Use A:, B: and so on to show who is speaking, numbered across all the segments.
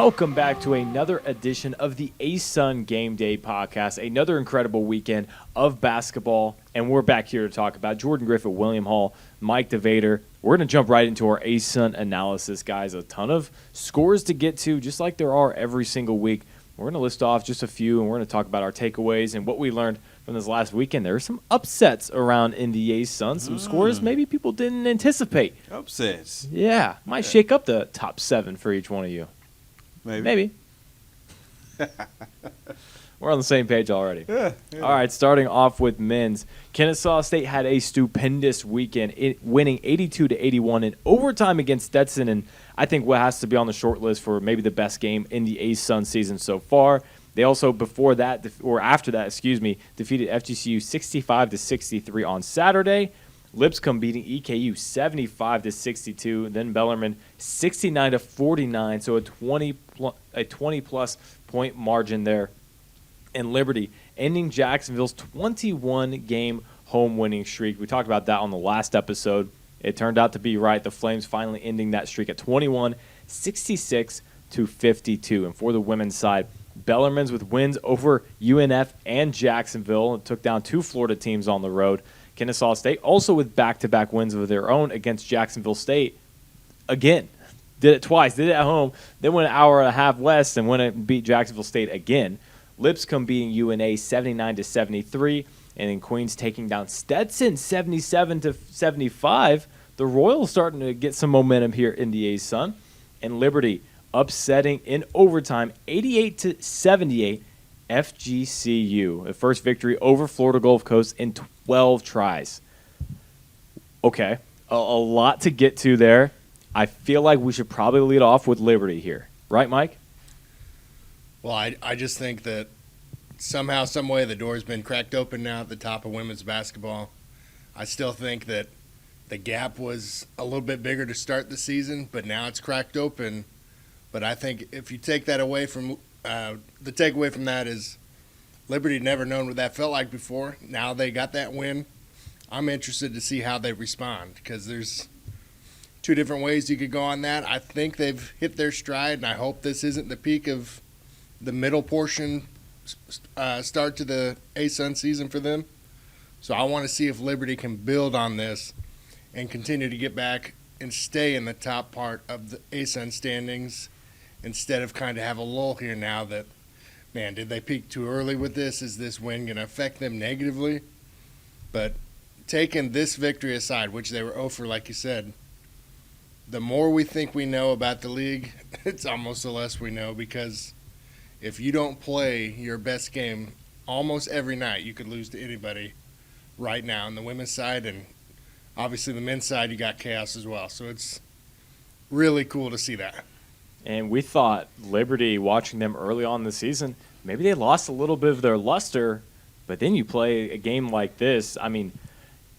A: Welcome back to another edition of the ASUN Gameday Podcast. Another incredible weekend of basketball, and we're back here to talk about Jordan Griffitt, William Hall, Mike DeVader. We're going to jump right into our ASUN analysis, guys. A ton of scores to get to, just like there are every single week. We're going to list off just a few, and we're going to talk about our takeaways and what we learned from this last weekend. There were some upsets around in the ASUN, some scores maybe people didn't anticipate.
B: Upsets.
A: Yeah, might shake up the top 7 for each one of you. Maybe. We're on the same page already.
B: Yeah.
A: All right, starting off with men's. Kennesaw State had a stupendous weekend, winning 82-81 in overtime against Stetson, and I think what has to be on the short list for maybe the best game in the ASUN season so far. They also, after that, defeated FGCU 65-63 on Saturday. Lipscomb beating EKU 75-62, then Bellarmine 69-49, so a 20-plus point margin there. And Liberty ending Jacksonville's 21-game home winning streak. We talked about that on the last episode. It turned out to be right. The Flames finally ending that streak at 21, 66-52. And for the women's side, Bellarmine's with wins over UNF and Jacksonville and took down 2 Florida teams on the road. Kennesaw State also with back-to-back wins of their own against Jacksonville State. Again, did it twice. Did it at home. Then went an hour and a half west and went and beat Jacksonville State again. Lipscomb beating UNA 79-73, and then Queens taking down Stetson 77-75. The Royals starting to get some momentum here in the ASUN, and Liberty upsetting in overtime 88-78 FGCU. The first victory over Florida Gulf Coast in 12 tries. Okay, a lot to get to there. I feel like we should probably lead off with Liberty here. Right, Mike?
C: Well, I just think that somehow, some way, the door's been cracked open now at the top of women's basketball. I still think that the gap was a little bit bigger to start the season, but now it's cracked open. But I think if you take that away from the takeaway from that is Liberty never known what that felt like before. Now they got that win. I'm interested to see how they respond because there's 2 different ways you could go on that. I think they've hit their stride, and I hope this isn't the peak of the middle portion start to the ASUN season for them. So I want to see if Liberty can build on this and continue to get back and stay in the top part of the ASUN standings instead of kind of have a lull here now that, man, did they peak too early with this? Is this win going to affect them negatively? But taking this victory aside, which they were 0 for, like you said, the more we think we know about the league, it's almost the less we know because if you don't play your best game almost every night, you could lose to anybody right now on the women's side. And obviously the men's side, you got chaos as well. So it's really cool to see that.
A: And we thought Liberty, watching them early on in the season, maybe they lost a little bit of their luster, but then you play a game like this. I mean,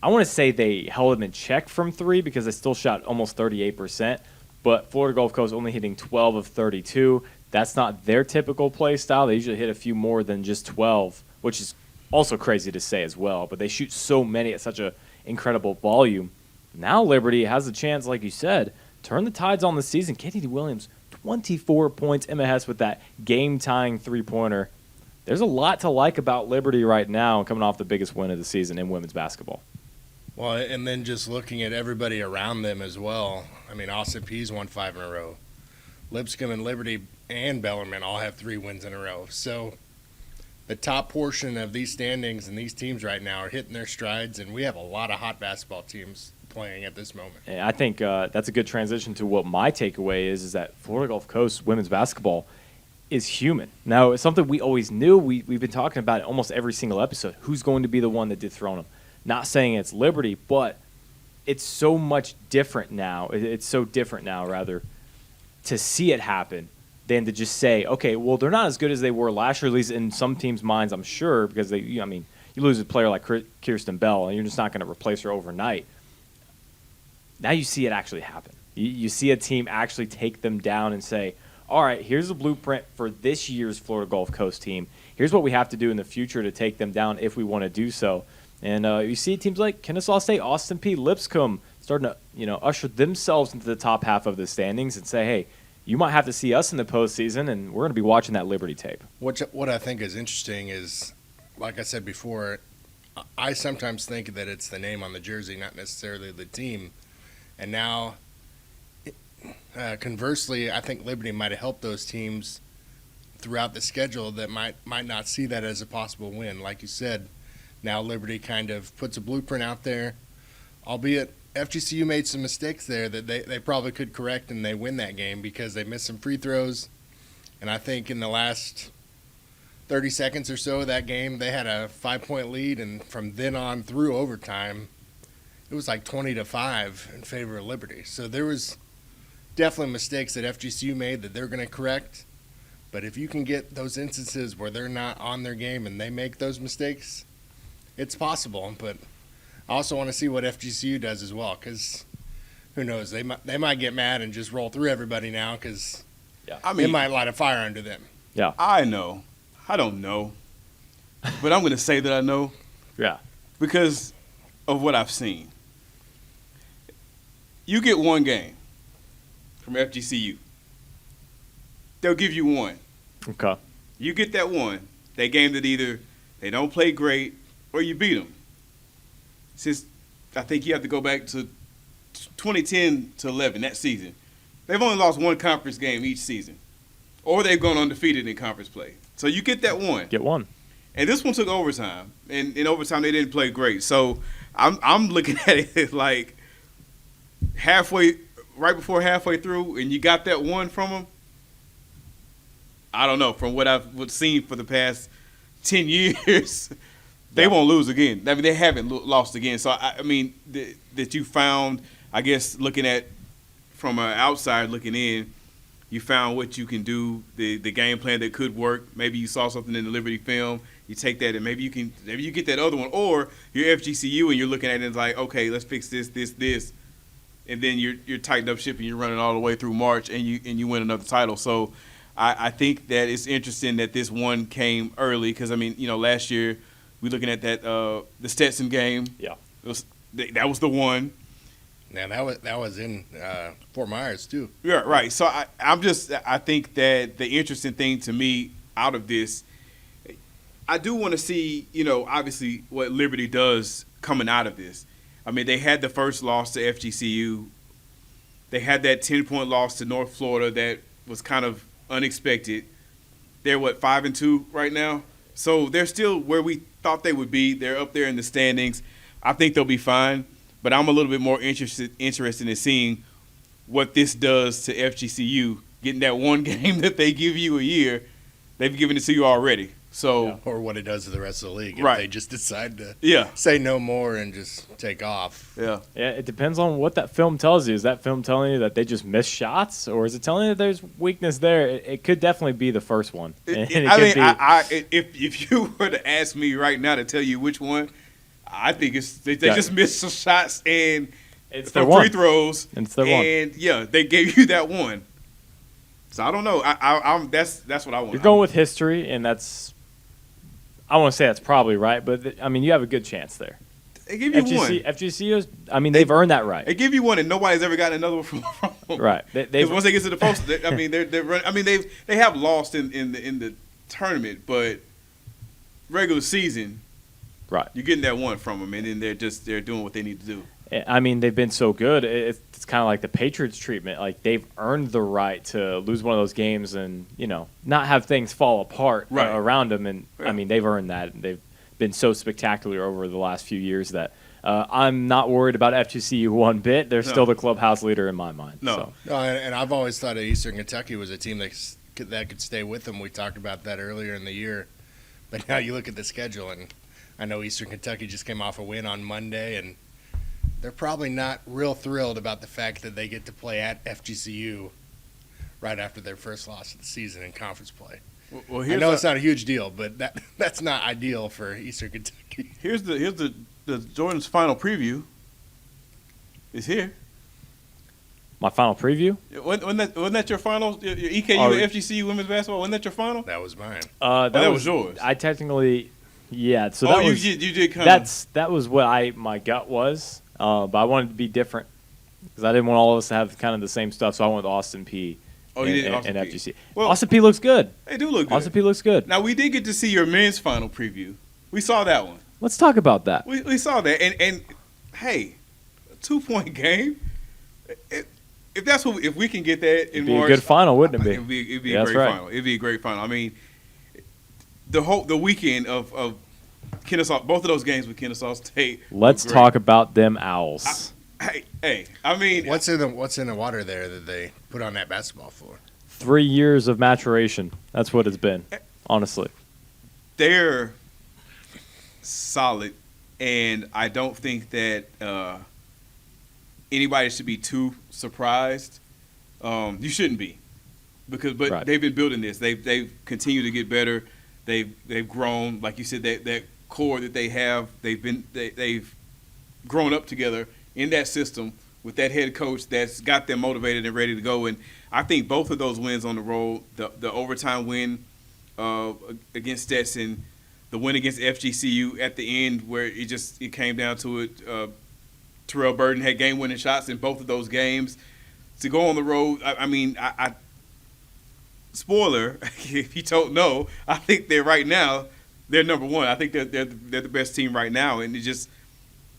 A: I want to say they held them in check from 3 because they still shot almost 38%, but Florida Gulf Coast only hitting 12 of 32. That's not their typical play style. They usually hit a few more than just 12, which is also crazy to say as well, but they shoot so many at such an incredible volume. Now Liberty has a chance, like you said, turn the tides on the season. Katie Williams, 24 points. Emma Hess with that game-tying three-pointer. There's a lot to like about Liberty right now coming off the biggest win of the season in women's basketball.
C: Well, and then just looking at everybody around them as well. I mean, Austin Peay's won 5 in a row. Lipscomb and Liberty and Bellarmine all have 3 wins in a row. So the top portion of these standings and these teams right now are hitting their strides, and we have a lot of hot basketball teams playing at this moment.
A: And I think that's a good transition to what my takeaway is that Florida Gulf Coast women's basketball is human. Now, it's something we always knew. We've been talking about it almost every single episode. Who's going to be the one that dethrone them? Not saying it's Liberty, but it's so much different now. It's so different now, rather, to see it happen than to just say, okay, well, they're not as good as they were last year, at least in some teams' minds, I'm sure, because you lose a player like Kirsten Bell, and you're just not going to replace her overnight. Now you see it actually happen. You see a team actually take them down and say, all right, here's the blueprint for this year's Florida Gulf Coast team. Here's what we have to do in the future to take them down if we want to do so. And you see teams like Kennesaw State, Austin Peay, Lipscomb starting to usher themselves into the top half of the standings and say, hey, you might have to see us in the postseason, and we're going to be watching that Liberty tape.
C: What I think is interesting is, like I said before, I sometimes think that it's the name on the jersey, not necessarily the team. And now, conversely, I think Liberty might have helped those teams throughout the schedule that might not see that as a possible win. Like you said, now Liberty kind of puts a blueprint out there, albeit FGCU made some mistakes there that they probably could correct, and they win that game because they missed some free throws. And I think in the last 30 seconds or so of that game, they had a 5-point lead, and from then on through overtime, it was like 20-5 in favor of Liberty. So there was definitely mistakes that FGCU made that they're going to correct. But if you can get those instances where they're not on their game and they make those mistakes, it's possible. But I also want to see what FGCU does as well, because who knows? They might get mad and just roll through everybody now, because it might light a fire under them.
A: Yeah,
B: I know. I don't know. But I'm going to say that I know.
A: Yeah.
B: Because of what I've seen. You get one game from FGCU. They'll give you one.
A: Okay.
B: You get that one. That game that either they don't play great or you beat them. Since I think you have to go back to 2010 to 11, that season. They've only lost one conference game each season. Or they've gone undefeated in conference play. So you get that one.
A: Get one.
B: And this one took overtime. And in overtime, they didn't play great. So I'm looking at it like right before halfway through, and you got that one from them. I don't know. From what I've seen for the past 10 years, they won't lose again. I mean, they haven't lost again. So, I mean, that you found, I guess, looking at from an outside looking in, you found what you can do, the game plan that could work. Maybe you saw something in the Liberty film. You take that and maybe you get that other one. Or you're FGCU and you're looking at it and it's like, okay, let's fix this, and then you're tightened up ship and you're running all the way through March and you win another title. So I think that it's interesting that this one came early because, I mean, last year we're looking at that the Stetson game.
A: Yeah,
B: that was the one.
C: Yeah, that was in Fort Myers too.
B: Yeah, right. So I think that the interesting thing to me out of this, I do want to see, obviously what Liberty does coming out of this. I mean, they had the first loss to FGCU. They had that 10-point loss to North Florida that was kind of unexpected. They're 5-2 right now. So they're still where we thought they would be. They're up there in the standings. I think they'll be fine. But I'm a little bit more interested in seeing what this does to FGCU, getting that one game that they give you a year. They've given it to you already. So
C: or what it does to the rest of the league if
B: right.
C: they just decide to
B: say
C: no more and just take off.
A: Yeah, it depends on what that film tells you. Is that film telling you that they just missed shots, or is it telling you that there's weakness there? It could definitely be the first one.
B: If you were to ask me right now to tell you which one, I think they just missed some shots and
A: it's
B: from
A: their
B: free throws.
A: It's their one.
B: And they gave you that one. So I don't know. That's what I want.
A: You're going with history, and I want to say that's probably right, but I mean you have a good chance there.
B: They give you one.
A: FGCU, I mean they've earned that right.
B: They give you one, and nobody's ever gotten another one from them.
A: Right.
B: Because once they get to the post, they have lost in the tournament, but regular season.
A: Right,
B: you're getting that one from them, and then they're doing what they need to do.
A: I mean, they've been so good. It's kind of like the Patriots treatment. Like they've earned the right to lose one of those games and not have things fall apart around them. And I mean, they've earned that. They've been so spectacular over the last few years that I'm not worried about FGCU one bit. They're still the clubhouse leader in my mind.
C: No, and I've always thought that Eastern Kentucky was a team that could stay with them. We talked about that earlier in the year, but now you look at the schedule and. I know Eastern Kentucky just came off a win on Monday, and they're probably not real thrilled about the fact that they get to play at FGCU right after their first loss of the season in conference play. Well, I know it's not a huge deal, but that's not ideal for Eastern Kentucky.
B: Here's the Jordan's final preview. Is here.
A: My final preview?
B: Wasn't that your final? Your EKU FGCU women's basketball. Wasn't that your final?
C: That was mine.
B: That was yours.
A: I technically. Yeah, so that was
B: you did kind of.
A: That was what my gut was, but I wanted to be different because I didn't want all of us to have kind of the same stuff. So I went with Austin P
B: Oh, you did
A: in
B: Austin Peay.
A: FGC.
B: Well,
A: Austin Peay looks good.
B: They do look good.
A: Austin Peay looks good.
B: Now, we did get to see your men's final preview. We saw that one.
A: Let's talk about that.
B: We saw that. And hey, a 2-point game. If we can get that in
A: It'd be
B: March,
A: a good final, wouldn't it be?
B: It'd be
A: Yeah,
B: a
A: that's
B: great
A: right.
B: final. It'd be a great final. I mean, the weekend of Kennesaw, both of those games with Kennesaw State.
A: Let's talk about them Owls.
B: Hey, I mean,
C: What's in the water there that they put on that basketball floor?
A: 3 years of maturation. That's what it's been, honestly.
B: they're solid, and I don't think that anybody should be too surprised. You shouldn't be, but
A: Right.
B: they've been building this. They've continued to get better. They've grown, like you said, that core that they have. They've grown up together in that system with that head coach that's got them motivated and ready to go. And I think both of those wins on the road, the overtime win against Stetson, the win against FGCU at the end where it came down to it. Terrell Burden had game-winning shots in both of those games. To go on the road, I spoiler, if you don't know, I think they're number one. I think they're the best team right now, and I'm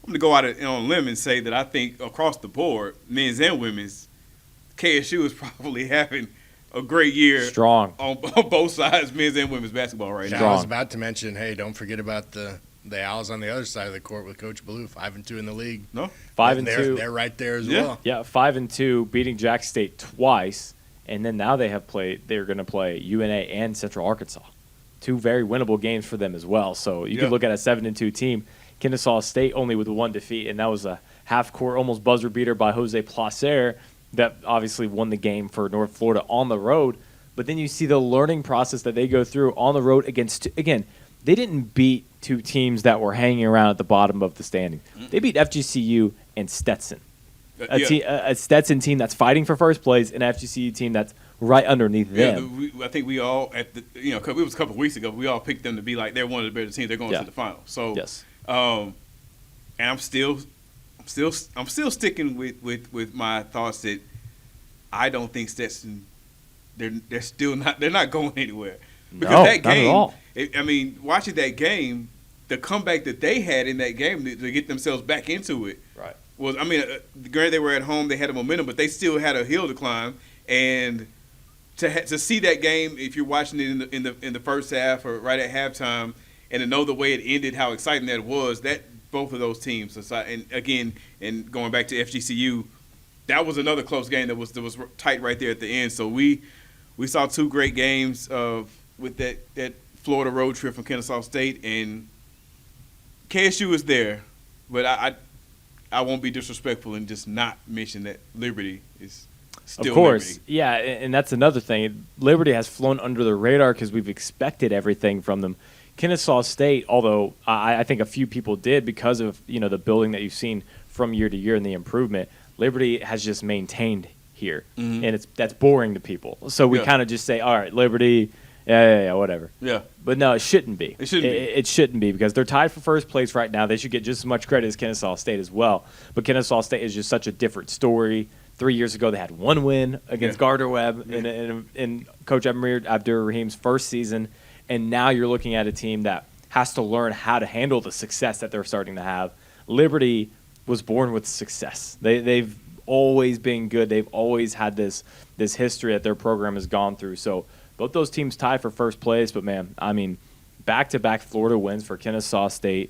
B: going to go out on a limb and say that I think across the board, men's and women's, KSU is probably having a great year.
A: Strong.
B: On both sides, men's and women's basketball right now.
C: I was about to mention, hey, don't forget about the Owls on the other side of the court with Coach Ballou, 5-2 in the league.
B: No?
A: 5-2.
C: They're right there as
B: Yeah.
C: well.
A: Yeah, 5-2, beating Jack State twice, and then now they're going to play UNA and Central Arkansas. 2 very winnable games for them as well. So you
B: Yeah.
A: can look at a 7-2 team. Kennesaw State only with 1 defeat, and that was a half-court, almost buzzer beater by Jose Placer that obviously won the game for North Florida on the road. But then you see the learning process that they go through on the road against, again, they didn't beat 2 teams that were hanging around at the bottom of the standing. They beat FGCU and Stetson. A Stetson team that's fighting for first place, and an FGCU team that's right underneath them.
B: I think we all it was a couple of weeks ago. We all picked them to be like they're one of the better teams. They're going to the final. So
A: Yes.
B: and I'm still sticking with my thoughts that I don't think Stetson. They're not going anywhere because
A: No,
B: that
A: not at
B: game.
A: all.
B: Watching that game, the comeback that they had in that game to get themselves back into it.
A: Right.
B: Was granted they were at home, they had a momentum, but they still had a hill to climb. And to see that game, if you're watching it in the first half or right at halftime, and to know the way it ended, how exciting that was, that both of those teams, and again, and going back to FGCU, that was another close game that was tight right there at the end. So we saw 2 great games with that Florida road trip from Kennesaw State, and KSU is there, but I won't be disrespectful and just not mention that Liberty is still
A: Of course.
B: Liberty.
A: Yeah, and that's another thing. Liberty has flown under the radar because we've expected everything from them. Kennesaw State, although I think a few people did because of the building that you've seen from year to year and the improvement, Liberty has just maintained here, and that's boring to people. So we kind of just say, all right, Liberty, yeah, whatever.
B: Yeah.
A: But no, it shouldn't be.
B: It shouldn't be.
A: It shouldn't be because they're tied for first place right now. They should get just as much credit as Kennesaw State as well. But Kennesaw State is just such a different story. 3 years ago, they had 1 win against Gardner Webb in Coach Amir Abdur-Rahim's first season. And now you're looking at a team that has to learn how to handle the success that they're starting to have. Liberty was born with success. They've always been good. They've always had this history that their program has gone through. So both those teams tied for first place. But, man, back-to-back Florida wins for Kennesaw State.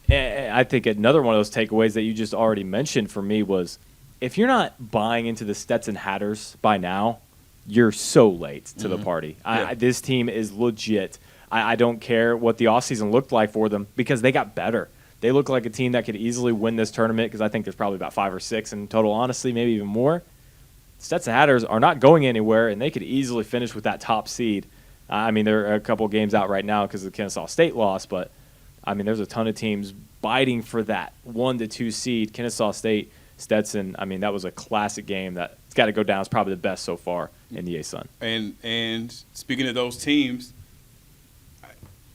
A: And I think another one of those takeaways that you just already mentioned for me was if you're not buying into the Stetson Hatters by now, you're so late to the party.
B: Yeah.
A: This team is legit. I don't care what the offseason looked like for them because they got better. They look like a team that could easily win this tournament because I think there's probably about 5 or 6 in total, honestly, maybe even more. Stetson Hatters are not going anywhere, and they could easily finish with that top seed. They're a couple games out right now because of the Kennesaw State loss, but, there's a ton of teams biting for that 1 to 2 seed. Kennesaw State, Stetson, that was a classic game that's got to go down as probably the best so far in the ASUN.
B: And speaking of those teams,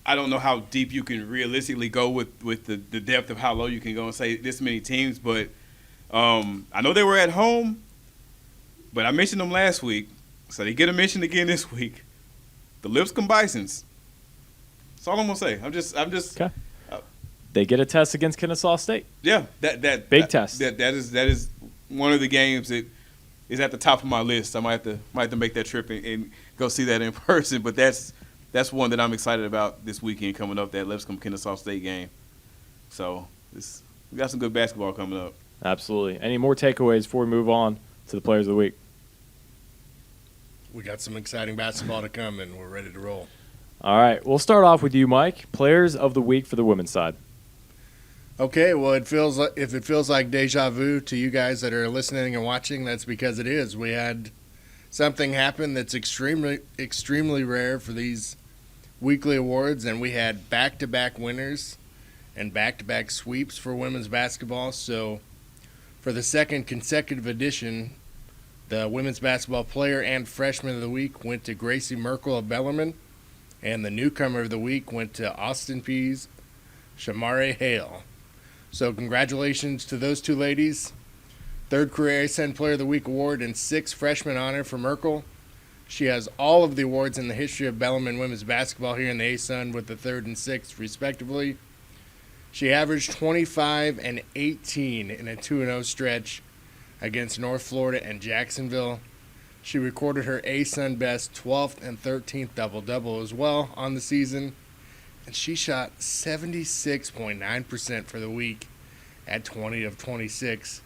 B: I don't know how deep you can realistically go with the depth of how low you can go and say this many teams, but I know they were at home. But I mentioned them last week, so they get a mention again this week. The Lipscomb Bisons. That's all I'm gonna say. I'm just.
A: Okay. They get a test against Kennesaw State.
B: Yeah,
A: Big test.
B: That is one of the games that is at the top of my list. I might have to make that trip and go see that in person. But that's one that I'm excited about this weekend coming up. That Lipscomb Kennesaw State game. So we got some good basketball coming up.
A: Absolutely. Any more takeaways before we move on to the players of the week?
C: We got some exciting basketball to come, and we're ready to roll.
A: All right. We'll start off with you, Mike. Players of the week for the women's side.
C: Okay, well, if it feels like deja vu to you guys that are listening and watching, that's because it is. We had something happen that's extremely rare for these weekly awards, and we had back-to-back winners and back-to-back sweeps for women's basketball. So for the second consecutive edition, the women's basketball player and freshman of the week went to Gracie Merkel of Bellarmine, and the newcomer of the week went to Austin Peay's Shamari Hale. So congratulations to those two ladies. Third career ASUN Player of the Week award and 6th freshman honor for Merkel. She has all of the awards in the history of Bellarmine women's basketball here in the ASUN with the 3rd and 6th respectively. She averaged 25 and 18 in a 2-0 stretch against North Florida and Jacksonville. She recorded her ASUN best 12th and 13th double-double as well on the season. And she shot 76.9% for the week at 20 of 26.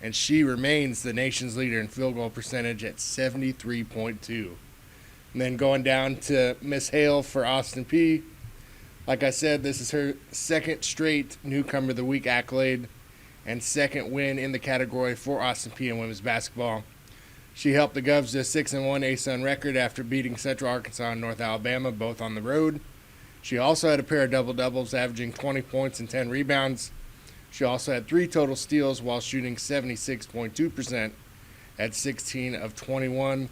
C: And she remains the nation's leader in field goal percentage at 73.2. And then going down to Miss Hale for Austin Peay. Like I said, this is her second straight newcomer of the week accolade and second win in the category for Austin Peay in women's basketball. She helped the Govs to a 6-1 ASUN record after beating Central Arkansas and North Alabama, both on the road. She also had a pair of double-doubles, averaging 20 points and 10 rebounds. She also had 3 total steals while shooting 76.2% at 16 of 21.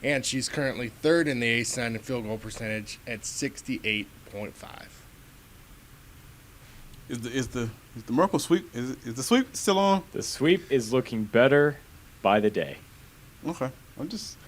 C: And she's currently 3rd in the ASUN in field goal percentage at 68.5.
B: Is the Merkel sweep? Is the sweep still on?
A: The sweep is looking better by the day.
B: Okay, I'm just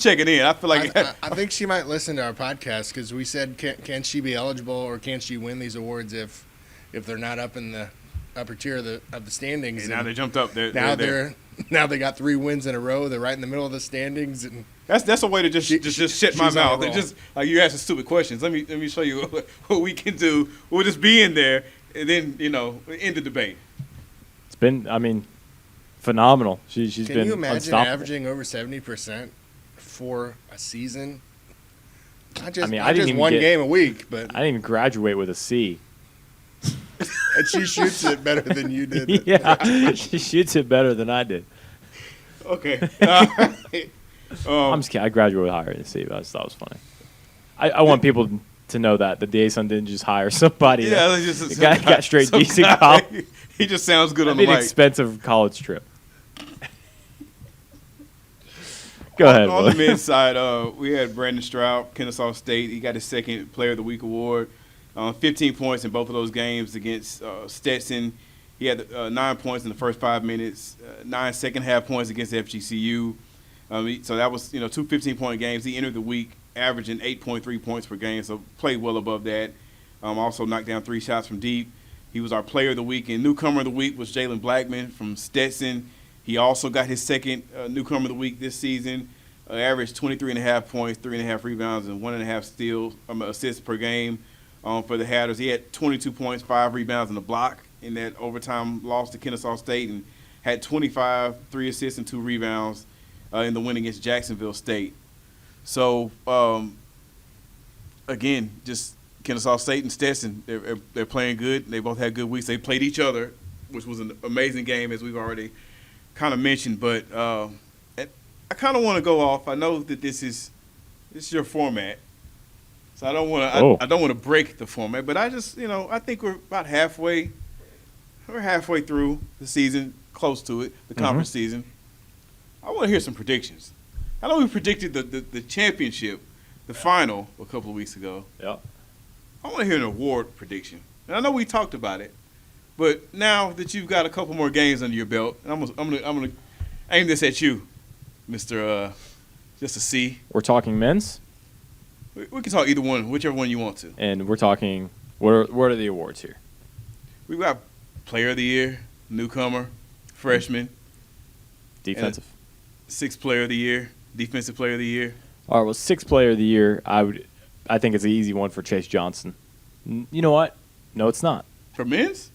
B: checking in. I feel like
C: I think she might listen to our podcast because we said can she be eligible or can she win these awards if they're not up in the upper tier of the standings.
B: And now they jumped up.
C: Now they got 3 wins in a row. They're right in the middle of the standings, and
B: that's a way to just shut my mouth. And just like you asking stupid questions. Let me show you what we can do. We'll just be in there, and then end the debate.
A: It's been, phenomenal. She's been
C: Can you imagine
A: unstoppable.
C: averaging over 70% for a season? Not just,
A: I didn't even
C: one game a week, but
A: I didn't even graduate with a C.
C: and she shoots it better than you did.
A: Yeah, she shoots it better than I did.
B: Okay.
A: I'm just kidding. I graduated with higher than a C, but I just thought it was funny. I want people to know that the ASUN didn't just hire somebody.
B: Yeah,
A: that got straight DC college.
B: He just sounds good on
A: That'd
B: the
A: be an
B: mic.
A: expensive college trip. Go ahead.
B: On
A: Willie.
B: the men's side, we had Brandon Stroud, Kennesaw State. He got his second Player of the Week award. 15 points in both of those games against Stetson. He had 9 points in the first 5 minutes, 9 second-half points against FGCU. So that was, 2 15-point games. He entered the week averaging 8.3 points per game, so played well above that. Also knocked down 3 shots from deep. He was our Player of the Week. And Newcomer of the Week was Jalen Blackman from Stetson. He also got his second Newcomer of the Week this season. Averaged 23.5 points, 3.5 rebounds, and 1.5 assists per game for the Hatters. He had 22 points, 5 rebounds, and a block in that overtime loss to Kennesaw State, and had 25, 3 assists, and 2 rebounds in the win against Jacksonville State. So, again, just Kennesaw State and Stetson, they're playing good. They both had good weeks. They played each other, which was an amazing game, as we've already kind of mentioned. But I kind of want to go off. I know that this is your format, so I don't want to. I don't want to break the format, but I just, I think we're about halfway. We're halfway through the season, close to it, the conference season. I want to hear some predictions. I know we predicted the championship, the final, a couple of weeks ago.
A: Yeah.
B: I want to hear an award prediction. And I know we talked about it, but now that you've got a couple more games under your belt, and I'm gonna aim this at you, Mr. Just a C.
A: We're talking men's,
B: We can talk either one, whichever one you want to.
A: and we're talking. What are the awards here?
B: We got Player of the Year, Newcomer, Freshman,
A: Defensive.
B: Sixth Player of the Year, Defensive Player of the Year.
A: All right. Well, sixth player of the year. I think it's an easy one for Chase Johnson. You know what? No, it's not.
B: For men's?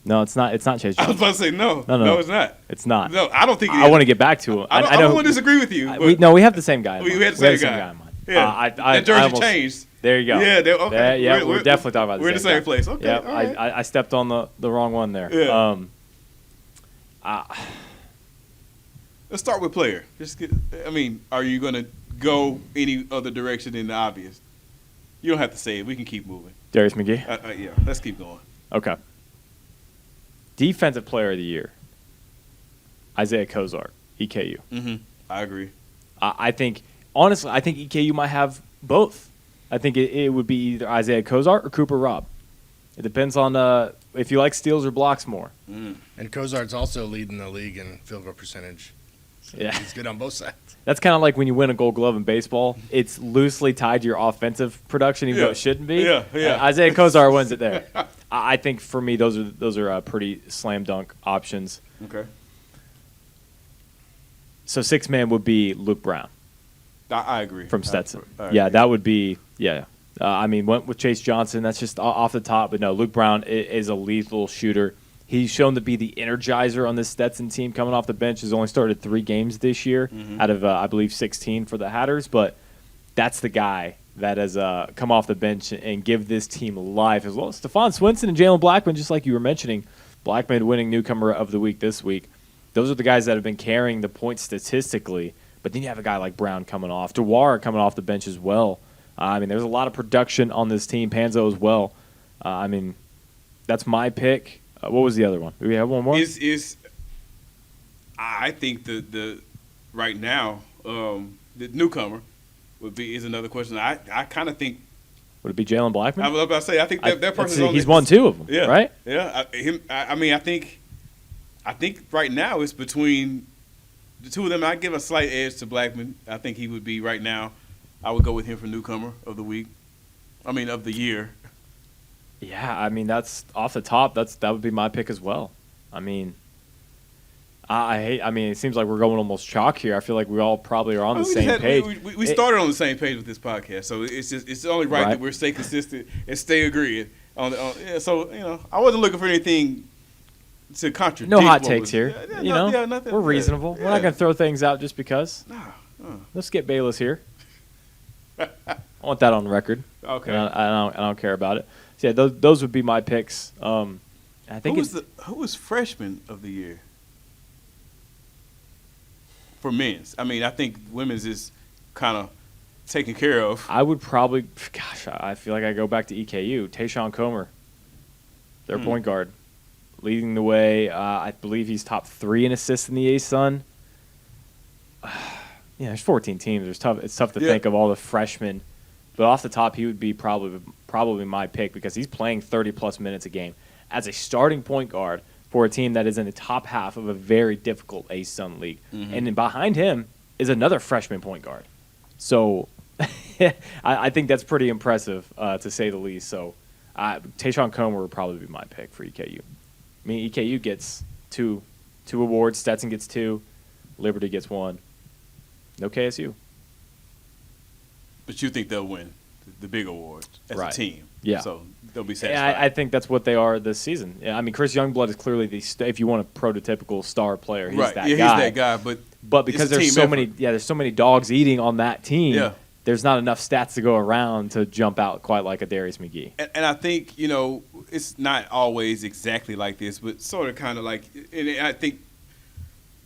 A: No, it's not. It's not Chase
B: I was
A: Johnson.
B: about to say no.
A: No.
B: No, it's not.
A: It's not.
B: No, I don't think it
A: I
B: is.
A: want to get back to him.
B: I don't want to disagree with you.
A: We have the same guy. in
B: We
A: mind.
B: had the same guy.
A: in mind.
B: Yeah,
A: that
B: jersey changed.
A: There you go.
B: Yeah, okay.
A: We're definitely talking about the
B: we're in the same
A: guy.
B: place. Okay,
A: Yep,
B: all right.
A: I stepped on the wrong one there.
B: Yeah. Let's start with player. Are you going to go any other direction than the obvious? You don't have to say it. We can keep moving.
A: Darius McGee.
B: Yeah, let's keep going.
A: Okay. Defensive player of the year. Isaiah Kozart, EKU.
B: Mm-hmm. I agree.
A: I think EKU might have both. I think it would be either Isaiah Kozart or Cooper Robb. It depends on if you like steals or blocks more.
B: Mm.
C: And Kozart's also leading the league in field goal percentage. So
A: Yeah.
C: he's good on both sides.
A: That's kind of like when you win a Gold Glove in baseball. It's loosely tied to your offensive production, even though it shouldn't be.
B: Yeah.
A: Isaiah Kozart wins it there. I think for me, those are pretty slam dunk options.
B: Okay.
A: So sixth man would be Luke Brown
B: I agree.
A: from Stetson.
B: I
A: Yeah,
B: agree.
A: that would be went with Chase Johnson. That's just off the top, but no, Luke Brown is a lethal shooter. He's shown to be the energizer on this Stetson team coming off the bench. He's only started 3 games this year out of, I believe, 16 for the Hatters. But that's the guy that has come off the bench and give this team life, as well as Stephon Swinson and Jalen Blackman, just like you were mentioning. Blackman winning Newcomer of the Week this week. Those are the guys that have been carrying the points statistically. But then you have a guy like Brown coming off. Dewar coming off the bench as well. There's a lot of production on this team. Panzo as well. That's my pick. What was the other one? Do we have one more?
B: I think the right now the Newcomer is another question. I kind of think.
A: Would it be Jalen Blackman?
B: I was about to say I think that person.
A: He's won 2 of them.
B: Yeah.
A: Right.
B: Yeah. I think right now it's between the two of them. I give a slight edge to Blackman. I think he would be right now. I would go with him for Newcomer of the Week. Of the year.
A: Yeah, that's off the top. That would be my pick as well. It seems like we're going almost chalk here. I feel like we all probably are on the same page.
B: We started on the same page with this podcast, so it's only right that we stay consistent and stay agreeing. So I wasn't looking for anything to contradict.
A: No hot takes here.
B: Nothing.
A: We're reasonable.
B: Yeah.
A: We're not going to throw things out just because.
B: No.
A: Let's get Bayless here. I want that on record.
B: Okay.
A: I don't care about it. So yeah, those would be my picks. I think
B: who was freshman of the year for men's? I think women's is kind of taken care of.
A: I would probably. Gosh, I feel like I go back to EKU. Tayshawn Comer, their point guard, leading the way. I believe he's top 3 in assists in the ASUN. There's 14 teams. It's tough to think of all the freshmen. But off the top, he would be probably my pick because he's playing 30-plus minutes a game as a starting point guard for a team that is in the top half of a very difficult ASUN league. Mm-hmm. And then behind him is another freshman point guard. So I think that's pretty impressive, to say the least. So Tayshawn Comer would probably be my pick for EKU. EKU gets two awards. Stetson gets 2. Liberty gets 1. No KSU.
B: But you think they'll win the big award as a team.
A: Yeah.
B: So they'll be satisfied.
A: I think that's what they are this season. Chris Youngblood is clearly if you want a prototypical star player, he's that guy.
B: He's that guy. But
A: because there's so many dogs eating on that team.
B: Yeah.
A: There's not enough stats to go around to jump out quite like a Darius McGee.
B: And I think it's not always exactly like this, but sort of kind of like. And I think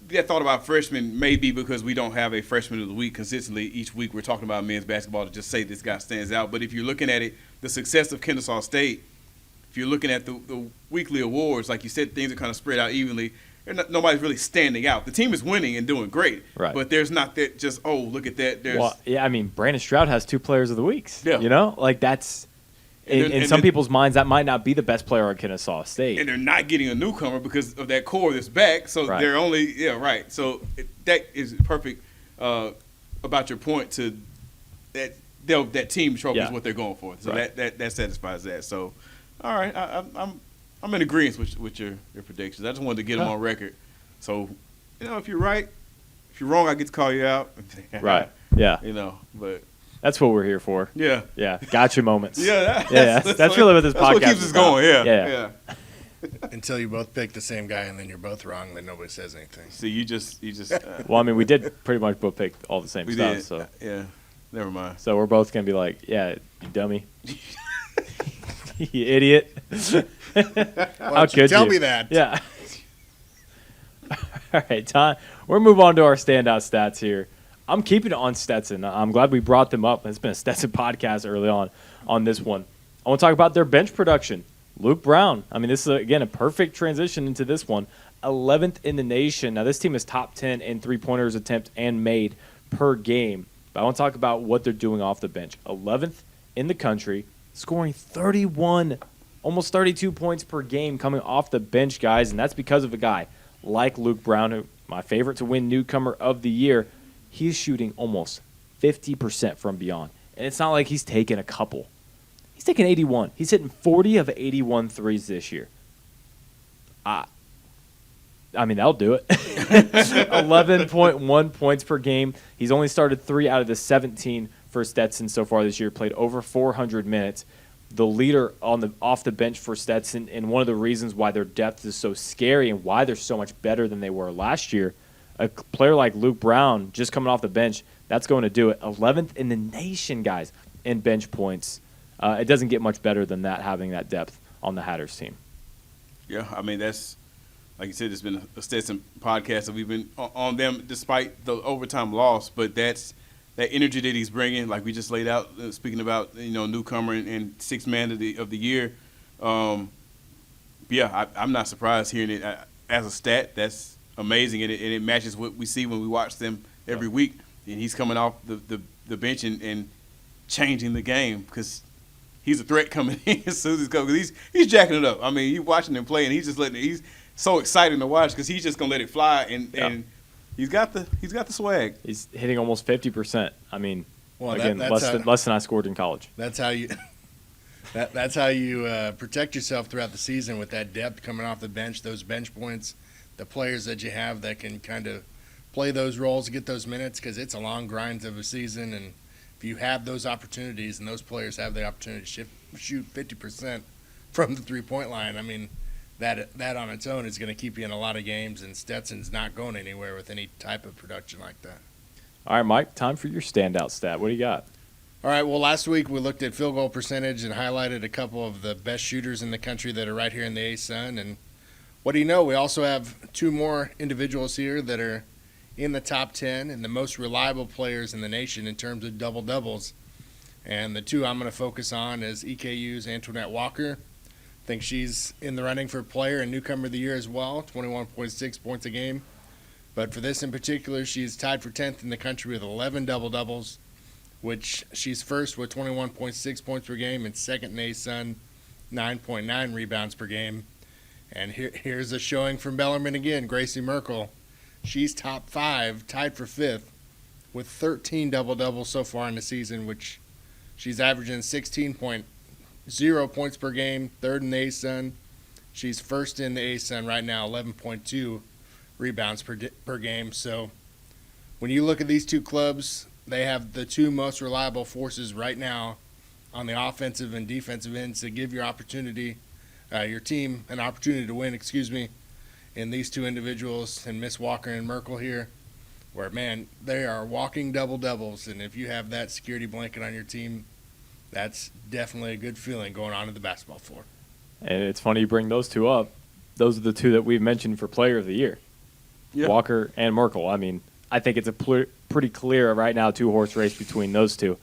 B: that thought about freshmen may be because we don't have a freshman of the week consistently. Each week we're talking about men's basketball to just say this guy stands out. But if you're looking at it, the success of Kennesaw State, if you're looking at the weekly awards, like you said, things are kind of spread out evenly. Nobody's really standing out. The team is winning and doing great.
A: Right.
B: But there's not that just, look at that.
A: Brandon Stroud has 2 players of the weeks.
B: Yeah.
A: That's in some people's minds, that might not be the best player on Kennesaw State.
B: And they're not getting a newcomer because of that core that's back. So they're only, So that is perfect about your point to that team trophy is what they're going for. So that satisfies that. So, all right, I'm in agreement with your predictions. I just wanted to get them on record. So, if you're right, if you're wrong, I get to call you out.
A: Right. Yeah.
B: But
A: that's what we're here for.
B: Yeah.
A: Yeah. Gotcha moments.
B: That's
A: really what this podcast
B: what keeps us going. Yeah.
C: Until you both pick the same guy and then you're both wrong, then nobody says anything.
B: See, you just.
A: Well, I mean, we did pretty much both pick all the same stuff.
B: Did.
A: So
B: yeah. Never mind.
A: So we're both gonna be like, yeah, you dummy, you idiot. How could you
C: tell me that?
A: Yeah. All right, Tom. We're gonna move on to our standout stats here. I'm keeping it on Stetson. I'm glad we brought them up. It's been a Stetson podcast early on this one. I want to talk about their bench production. Luke Brown. I mean, this is, again, a perfect transition into this one. 11th in the nation. Now, this team is top 10 in three-pointers attempts and made per game. But I want to talk about what they're doing off the bench. 11th in the country, scoring 31, almost 32 points per game coming off the bench, guys. And that's because of a guy like Luke Brown, who my favorite to win newcomer of the year. He's shooting almost 50% from beyond. And it's not like he's taken a couple. He's taken 81. He's hitting 40 of 81 threes this year. I mean, that'll do it. 11.1 points per game. He's only started 3 out of the 17 for Stetson so far this year, played over 400 minutes. The leader off the bench for Stetson, and one of the reasons why their depth is so scary and why they're so much better than they were last year. A player like Luke Brown, just coming off the bench, that's going to do it. 11th in the nation, guys, in bench points. It doesn't get much better than that, having that depth on the Hatters team.
B: Yeah, I mean, that's, like you said, it's been a Stetson podcast, and we've been on them despite the overtime loss. But that's that energy that he's bringing, like we just laid out, speaking about, newcomer and sixth man of the year. I'm not surprised hearing it as a stat. That's amazing, and it matches what we see when we watch them every week. And he's coming off the bench and changing the game because he's a threat coming in as soon as he's coming. He's jacking it up. I mean, you're watching him play, and he's just he's so exciting to watch because he's just gonna let it fly, and he's got the swag.
A: He's hitting almost 50%. I mean,
C: again,
A: less than I scored in college.
C: That's how you. That's how you protect yourself throughout the season with that depth coming off the bench, those bench points, the players that you have that can kind of play those roles, get those minutes, because it's a long grind of a season. And if you have those opportunities and those players have the opportunity to shoot 50% from the three-point line, I mean, that on its own is going to keep you in a lot of games, and Stetson's not going anywhere with any type of production like that.
A: All right, Mike, time for your standout stat. What do you got?
C: All right, well, last week we looked at field goal percentage and highlighted a couple of the best shooters in the country that are right here in the ASUN. And what do you know? We also have 2 more individuals here that are in the top 10 and the most reliable players in the nation in terms of double-doubles. And the 2 I'm going to focus on is EKU's Antoinette Walker. I think she's in the running for player and newcomer of the year as well, 21.6 points a game. But for this in particular, she's tied for 10th in the country with 11 double-doubles, which she's first with 21.6 points per game and second in ASUN, 9.9 rebounds per game. And here's a showing from Bellarmine again, Gracie Merkel. She's top 5, tied for 5th, with 13 double-doubles so far in the season, which she's averaging 16.0 points per game, third in the ASUN. She's first in the ASUN right now, 11.2 rebounds per game. So when you look at these 2 clubs, they have the 2 most reliable forces right now on the offensive and defensive ends to give your team an opportunity to win, in these 2 individuals, and Miss Walker and Merkel here, where, man, they are walking double-doubles. And if you have that security blanket on your team, that's definitely a good feeling going on in the basketball floor.
A: And it's funny you bring those 2 up. Those are the 2 that we've mentioned for player of the year, Walker and Merkel. I mean, I think it's a pretty clear right now 2-horse race between those 2.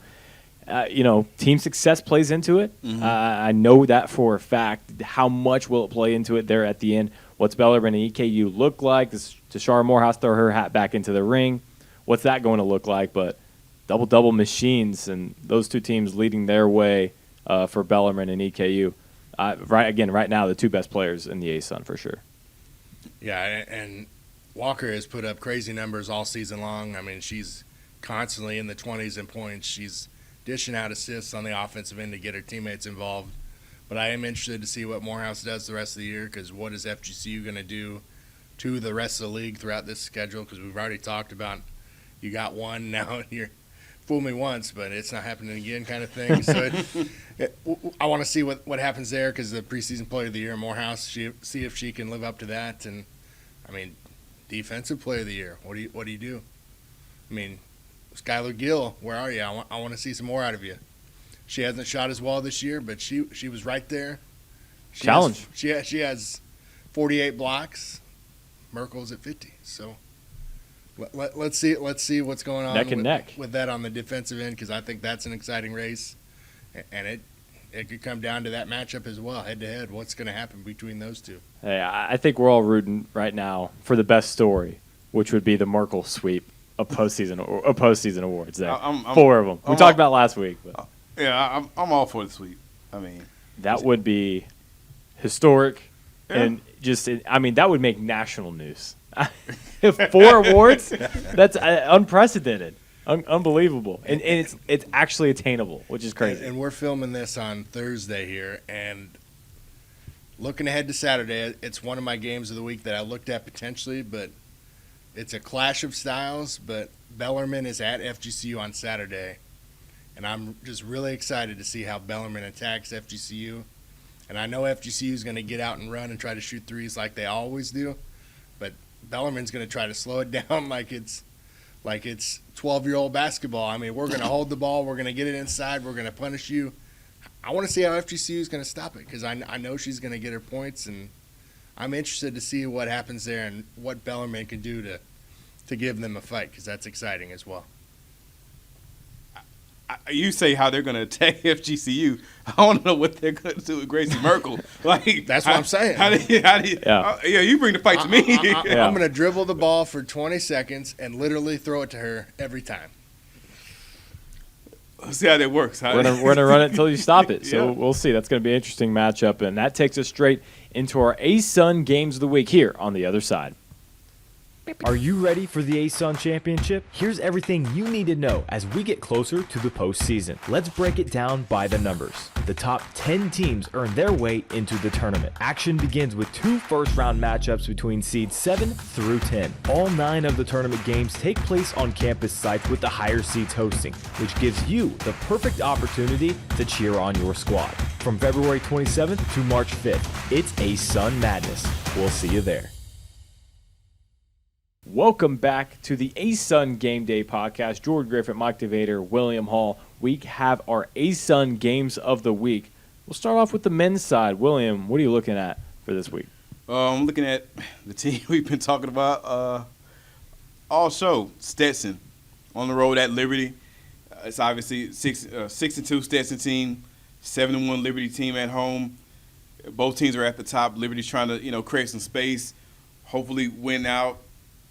A: Team success plays into it.
B: Mm-hmm.
A: I know that for a fact. How much will it play into it there at the end? What's Bellarmine and EKU look like? Does Tashara Morehouse throw her hat back into the ring? What's that going to look like? But double-double machines, and those 2 teams leading their way for Bellarmine and EKU. Right now, the 2 best players in the ASUN for sure.
C: Yeah, and Walker has put up crazy numbers all season long. I mean, she's constantly in the 20s in points. She's dishing out assists on the offensive end to get her teammates involved. But I am interested to see what Morehouse does the rest of the year, because what is FGCU going to do to the rest of the league throughout this schedule? Because we've already talked about you got one now, you're fool me once, but it's not happening again kind of thing. So I want to see what happens there, because the preseason player of the year, Morehouse, see if she can live up to that. And, I mean, defensive player of the year, what do you do? I mean, Skylar Gill, where are you? I want to see some more out of you. She hasn't shot as well this year, but she was right there.
A: Challenge.
C: She has 48 blocks. Merkel's at 50. So let's see what's going on
A: neck and neck
C: with that on the defensive end, because I think that's an exciting race, and it could come down to that matchup as well, head to head. What's going to happen between those two?
A: Hey, I think we're all rooting right now for the best story, which would be the Merkel sweep of postseason awards. There, four of them. We talked about last week. But.
B: Yeah, I'm all for the sweep. I mean,
A: that would be historic, and that would make national news. 4 awards, that's unprecedented, unbelievable, and it's actually attainable, which is crazy.
C: And we're filming this on Thursday here, and looking ahead to Saturday, it's one of my games of the week that I looked at potentially, but it's a clash of styles. But Bellarmine is at FGCU on Saturday. And I'm just really excited to see how Bellarmine attacks FGCU. And I know FGCU is going to get out and run and try to shoot threes like they always do. But Bellarmine's going to try to slow it down like it's 12-year-old basketball. I mean, we're going to hold the ball. We're going to get it inside. We're going to punish you. I want to see how FGCU is going to stop it, because I know she's going to get her points. And I'm interested to see what happens there and what Bellarmine can do to give them a fight, because that's exciting as well.
B: You say how they're going to attack FGCU. I want to know what they're going to do with Gracie Merkel. Like,
C: that's what I'm saying.
B: How do you, you bring the fight to me.
C: I'm going to dribble the ball for 20 seconds and literally throw it to her every time.
B: Let's see how that works.
A: We're gonna run it until you stop it. So we'll see. That's going to be an interesting matchup, and that takes us straight into our ASUN Games of the Week here on the other side. Are you ready for the ASUN Championship? Here's everything you need to know as we get closer to the postseason. Let's break it down by the numbers. The top 10 teams earn their way into the tournament. Action begins with 2 first-round matchups between seeds 7 through 10. All 9 of the tournament games take place on campus sites with the higher seeds hosting, which gives you the perfect opportunity to cheer on your squad. From February 27th to March 5th, it's ASUN Madness. We'll see you there. Welcome back to the ASUN Gameday Podcast. Jordan Griffitt, Mike DeVader, William Hall. We have our ASUN Games of the Week. We'll start off with the men's side. William, what are you looking at for this week?
B: I'm looking at the team we've been talking about all show. Stetson on the road at Liberty. It's obviously 6-2 Stetson team, 7-1 Liberty team at home. Both teams are at the top. Liberty's trying to create some space, hopefully win out.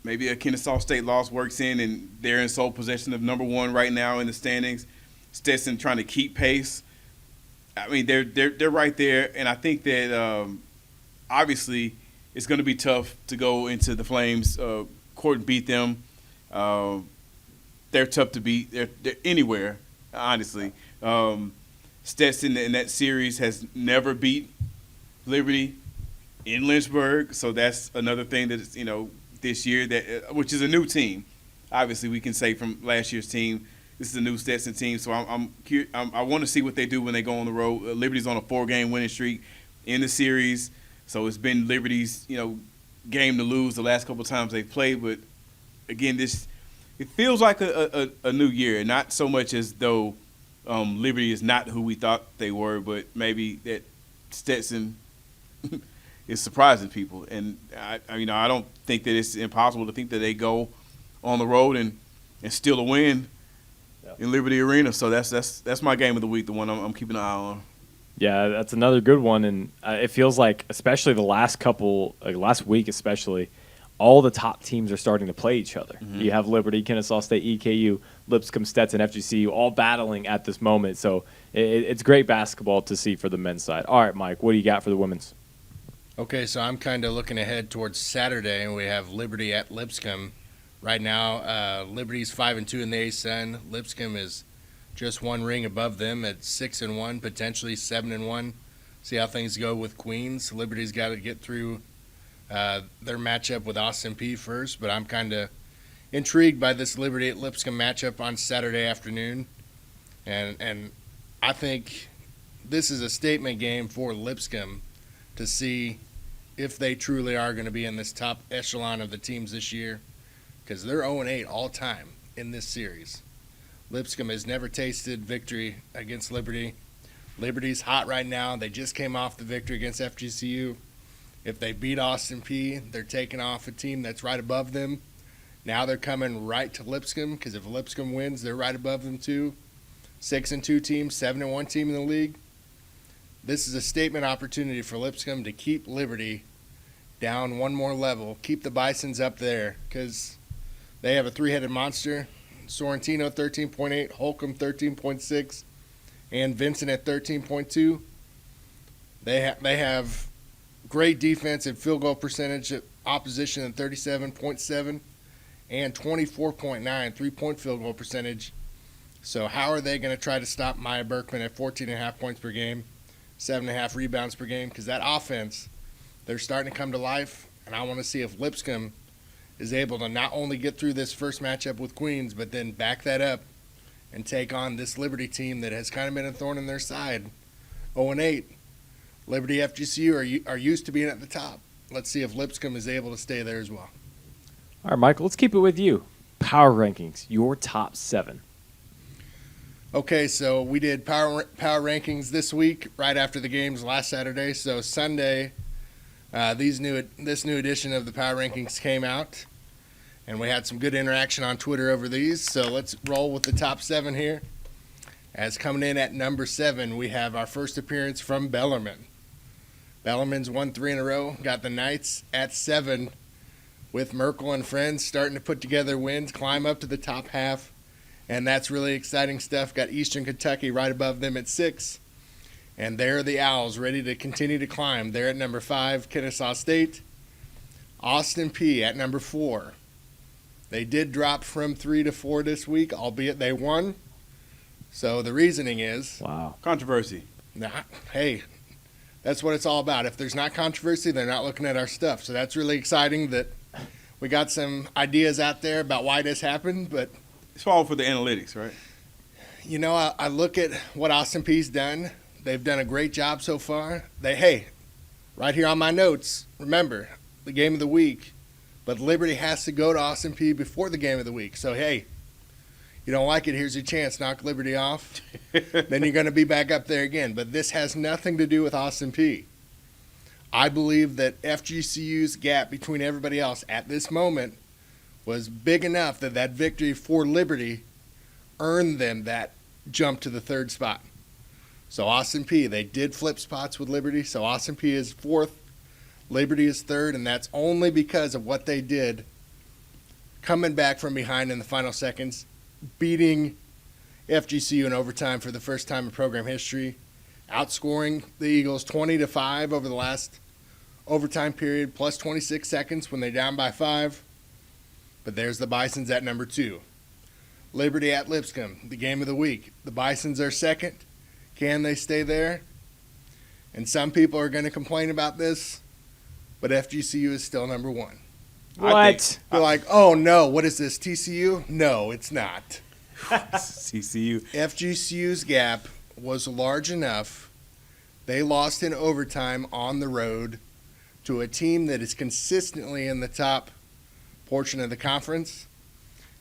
B: Maybe a Kennesaw State loss works in, and they're in sole possession of number 1 right now in the standings. Stetson trying to keep pace. I mean, they're right there, and I think that obviously it's going to be tough to go into the Flames court and beat them. They're tough to beat. They're anywhere, honestly. Stetson in that series has never beat Liberty in Lynchburg, so that's another thing that is, this year, that which is a new team. Obviously, we can say from last year's team, this is a new Stetson team. So I want to see what they do when they go on the road. Liberty's on a 4-game winning streak in the series, so it's been Liberty's game to lose the last couple of times they've played. But again, it feels like a new year, not so much as though Liberty is not who we thought they were, but maybe that Stetson is surprising people. And I don't think that it's impossible to think that they go on the road and steal a win in Liberty Arena. So that's my game of the week, the one I'm keeping an eye on.
A: Yeah, that's another good one, and it feels like, especially the last week especially, all the top teams are starting to play each other. Mm-hmm. You have Liberty, Kennesaw State, EKU, Lipscomb, Stetson, FGCU, all battling at this moment. So it's great basketball to see for the men's side. All right, Mike, what do you got for the women's?
C: Okay, so I'm kind of looking ahead towards Saturday, and we have Liberty at Lipscomb. Right now, Liberty's 5-2 in the ASUN. Lipscomb is just one ring above them at 6-1, potentially 7-1. See how things go with Queens. Liberty's got to get through their matchup with Austin Peay first, but I'm kind of intrigued by this Liberty at Lipscomb matchup on Saturday afternoon, and I think this is a statement game for Lipscomb to see if they truly are going to be in this top echelon of the teams this year, because they're 0-8 all time in this series. Lipscomb has never tasted victory against Liberty. Liberty's hot right now. They just came off the victory against FGCU. If they beat Austin Peay, they're taking off a team that's right above them. Now they're coming right to Lipscomb, because if Lipscomb wins, they're right above them too. 6-2 team, 7-1 team in the league. This is a statement opportunity for Lipscomb to keep Liberty down one more level, keep the Bisons up there, because they have a three-headed monster. Sorrentino 13.8, Holcomb 13.6, and Vincent at 13.2. They have great defense and field goal percentage, opposition at 37.7, and 24.9 three-point field goal percentage. So how are they going to try to stop Maya Berkman at 14.5 points per game, 7.5 rebounds per game? Because that offense, they're starting to come to life, and I want to see if Lipscomb is able to not only get through this first matchup with Queens, but then back that up and take on this Liberty team that has kind of been a thorn in their side. 0-8. Liberty FGCU are used to being at the top. Let's see if Lipscomb is able to stay there as well.
A: All right, Michael, let's keep it with you. Power rankings, your top 7.
C: Okay, so we did power rankings this week right after the games last Saturday. So Sunday, this new edition of the power rankings came out, and we had some good interaction on Twitter over these. So let's roll with the top 7 here. As coming in at number 7, we have our first appearance from Bellarmine. Bellarmine's won 3 in a row, got the Knights at 7, with Merkel and friends starting to put together wins, climb up to the top half, and that's really exciting stuff. Got Eastern Kentucky right above them at 6, and there the Owls ready to continue to climb. They're at number 5, Kennesaw State. Austin Peay at number 4. They did drop from 3 to 4 this week, albeit they won. So the reasoning is...
A: Wow.
B: Controversy.
C: Hey, that's what it's all about. If there's not controversy, they're not looking at our stuff. So that's really exciting that we got some ideas out there about why this happened. But
B: it's all for the analytics, right?
C: You know, I look at what Austin Peay's done. They've done a great job so far. Hey, right here on my notes, remember, the game of the week. But Liberty has to go to Austin Peay before the game of the week. So, hey, you don't like it, here's your chance. Knock Liberty off. Then you're going to be back up there again. But this has nothing to do with Austin Peay. I believe that FGCU's gap between everybody else at this moment was big enough that that victory for Liberty earned them that jump to the 3rd spot. So Austin Peay, they did flip spots with Liberty. So Austin Peay is 4th. Liberty is 3rd, and that's only because of what they did coming back from behind in the final seconds, beating FGCU in overtime for the first time in program history, outscoring the Eagles 20-5 over the last overtime period, plus 26 seconds when they're down by 5. But there's the Bisons at number 2. Liberty at Lipscomb, the game of the week. The Bisons are 2nd. Can they stay there? And some people are going to complain about this, but FGCU is still number 1.
A: What?
C: They're like, oh no, what is this, TCU? No, it's not.
B: CCU.
C: FGCU's gap was large enough. They lost in overtime on the road to a team that is consistently in the top portion of the conference.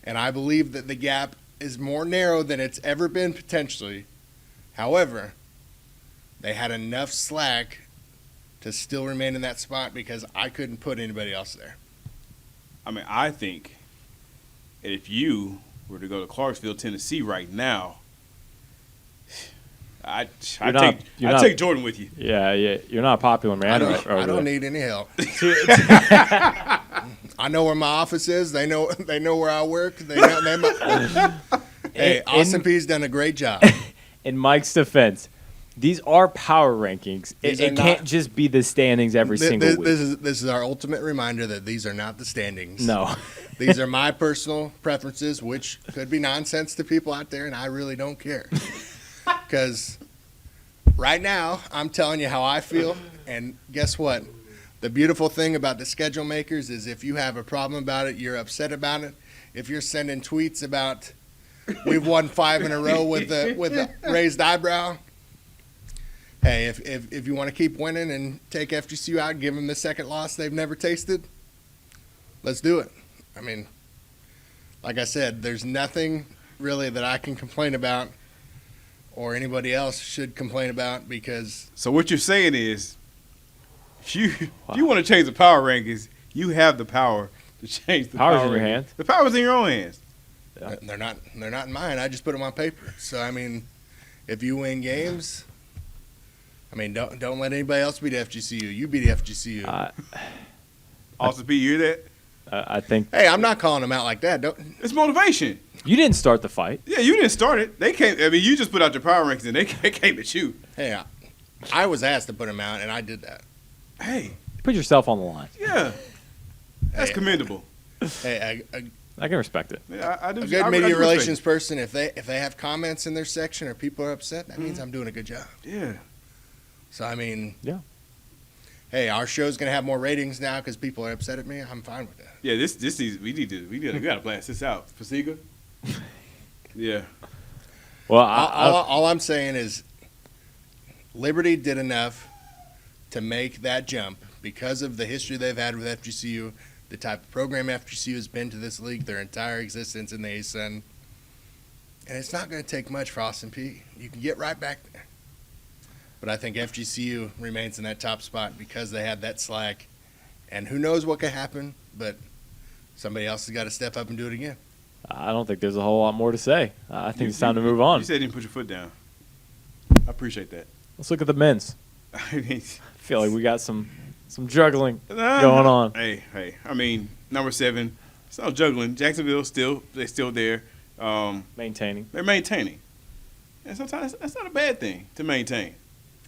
C: And I believe that the gap is more narrow than it's ever been potentially. However, they had enough slack to still remain in that spot because I couldn't put anybody else there.
B: I mean, I think if you were to go to Clarksville, Tennessee right now, I'd take Jordan with you.
A: Yeah, you're not a popular man.
C: I don't need any help. I know where my office is. They know where I work. Hey, Austin Peay's done a great job.
A: In Mike's defense, These are power rankings.
C: These
A: It
C: are
A: can't
C: not-
A: just be the standings every single week.
C: This is our ultimate reminder that these are not the standings.
A: No.
C: These are my personal preferences, which could be nonsense to people out there, and I really don't care. Because right now, I'm telling you how I feel, and guess what? The beautiful thing about the schedule makers is if you have a problem about it, you're upset about it. If you're sending tweets about we've won 5 in a row with a raised eyebrow, hey, if you want to keep winning and take FGCU out, give them the second loss they've never tasted, let's do it. I mean, like I said, there's nothing really that I can complain about or anybody else should complain about because
B: So what you're saying is, if you want to change the power rankings, you have the power to change the
A: Power's
B: power
A: in your
B: rankings.
A: hands.
B: The power's in your own hands.
A: Yeah.
C: they're not in mine. I just put them on paper. So I mean, if you win games, I mean, don't let anybody else beat FGCU. You beat FGCU.
B: Austin P, you hear that?
A: I think
C: Hey, I'm not calling them out like that.
B: It's motivation.
A: you didn't start the fight.
B: Yeah, you didn't start it. They came. I mean, you just put out your power rankings, and they came at you.
C: Hey, I was asked to put them out, and I did that.
B: Hey,
A: Put yourself on the line.
B: yeah, that's
C: Hey.
B: commendable.
C: Hey,
A: I can respect it.
B: Yeah, I do.
C: a good
B: I
C: media
B: do respect
C: relations person, if they have comments in their section or people are upset, that means I'm doing a good job.
B: it. Yeah.
C: So I mean,
A: Yeah.
C: hey, our show's gonna have more ratings now because people are upset at me. I'm fine with that.
B: Yeah, this needs we gotta blast this out. Fasiga. Yeah.
A: Well,
C: All I'm saying is, Liberty did enough to make that jump because of the history they've had with FGCU, the type of program FGCU has been to this league their entire existence in the ASUN. And it's not going to take much for Austin P. You can get right back there. But I think FGCU remains in that top spot because they had that slack. And who knows what could happen, but somebody else has got to step up and do it again.
A: I don't think there's a whole lot more to say. I think it's time to move on.
B: You said you didn't put your foot down. I appreciate that.
A: Let's look at the men's.
B: I mean,
A: I feel like we got some juggling
B: Nah.
A: going on.
B: Hey. I mean, number 7. It's not juggling. Jacksonville they're still there.
A: Maintaining.
B: They're maintaining, and sometimes that's not a bad thing to maintain.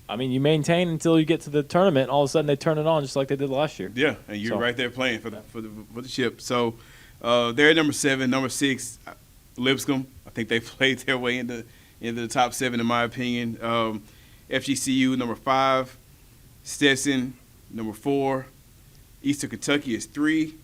A: I mean, you maintain until you get to the tournament, and all of a sudden they turn it on just like they did last year.
B: Yeah, and you're
A: So-
B: right there playing for the chip. So they're at number 7. Number 6, Lipscomb. I think they played their way into the top 7 in my opinion. FGCU number 5, Stetson number 4, Eastern Kentucky is 3.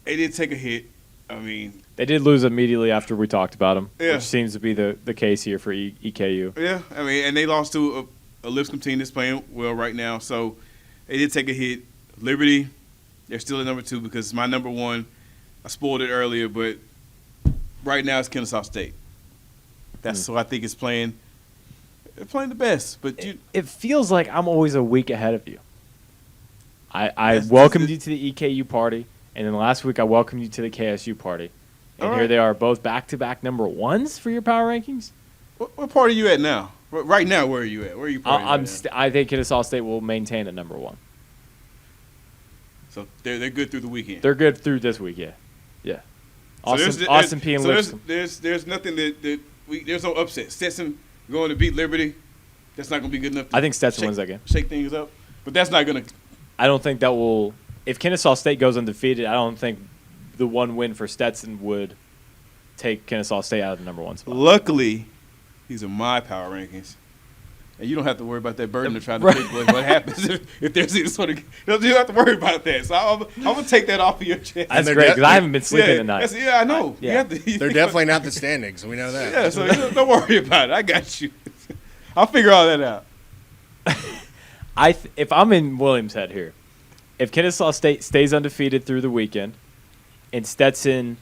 B: They did take a hit. I mean,
A: They did lose immediately after we talked about them,
B: Yeah.
A: which seems to be the case here for EKU.
B: yeah. I mean, and they lost to a Lipscomb team that's playing well right now. So they did take a hit. Liberty, they're still at number 2 because it's my number 1. I spoiled it earlier, but right now it's Kennesaw State. That's who I think is playing. They're playing the best, but
A: It feels like I'm always a week ahead of you. I
B: That's-
A: welcomed you to the EKU party, and then last week I welcomed you to the KSU party. And
B: All
A: here
B: right.
A: they are, both back-to-back number 1s for your power rankings.
B: what part are you at now? Right now, where are you at? Where are you playing right now?
A: I think Kennesaw State will maintain at number 1.
B: So they're good through the weekend.
A: They're good through this week, yeah.
B: So
A: Austin P. and Lipscomb.
B: There's nothing there's no upset. Stetson going to beat Liberty. That's not going to be good enough.
A: I think Stetson wins that game.
B: Shake things up, but that's not going to.
A: I don't think that will – if Kennesaw State goes undefeated, I don't think the one win for Stetson would take Kennesaw State out of the number 1 spot.
B: Luckily, these are my power rankings, and you don't have to worry about that burden of trying to
A: Right.
B: pick what happens if there's any sort of. You don't have to worry about that. So I'm gonna take that off of your chest.
A: That's
C: they're
A: great
C: de-
A: because I haven't been sleeping
B: yeah,
A: tonight.
B: yeah, I know.
A: Yeah.
B: You have to,
C: They're definitely not the standings. We know that.
B: Yeah, so don't worry about it. I got you. I'll figure all that out.
A: If I'm in Williams' head here, if Kennesaw State stays undefeated through the weekend, and Stetson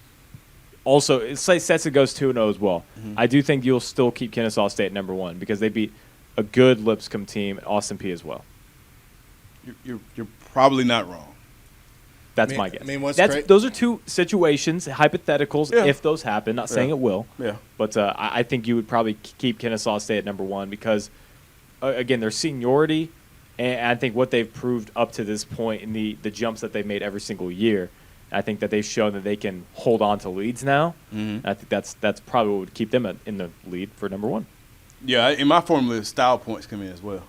A: also, say Stetson goes 2-0 as well, I do think you'll still keep Kennesaw State at number 1 because they beat a good Lipscomb team, Austin P. as well.
B: You're probably not wrong.
A: That's
C: I mean-
A: my guess.
C: I mean, what's
A: Those are two situations, hypotheticals,
B: Yeah.
A: if those happen. Not saying
B: Yeah.
A: it will.
B: Yeah.
A: But I think you would probably keep Kennesaw State at number 1 because, again, their seniority and I think what they've proved up to this point in the jumps that they've made every single year. I think that they've shown that they can hold on to leads now.
B: Mm-hmm.
A: I think that's probably what would keep them in the lead for number 1.
B: Yeah, in my formula, style points come in as well.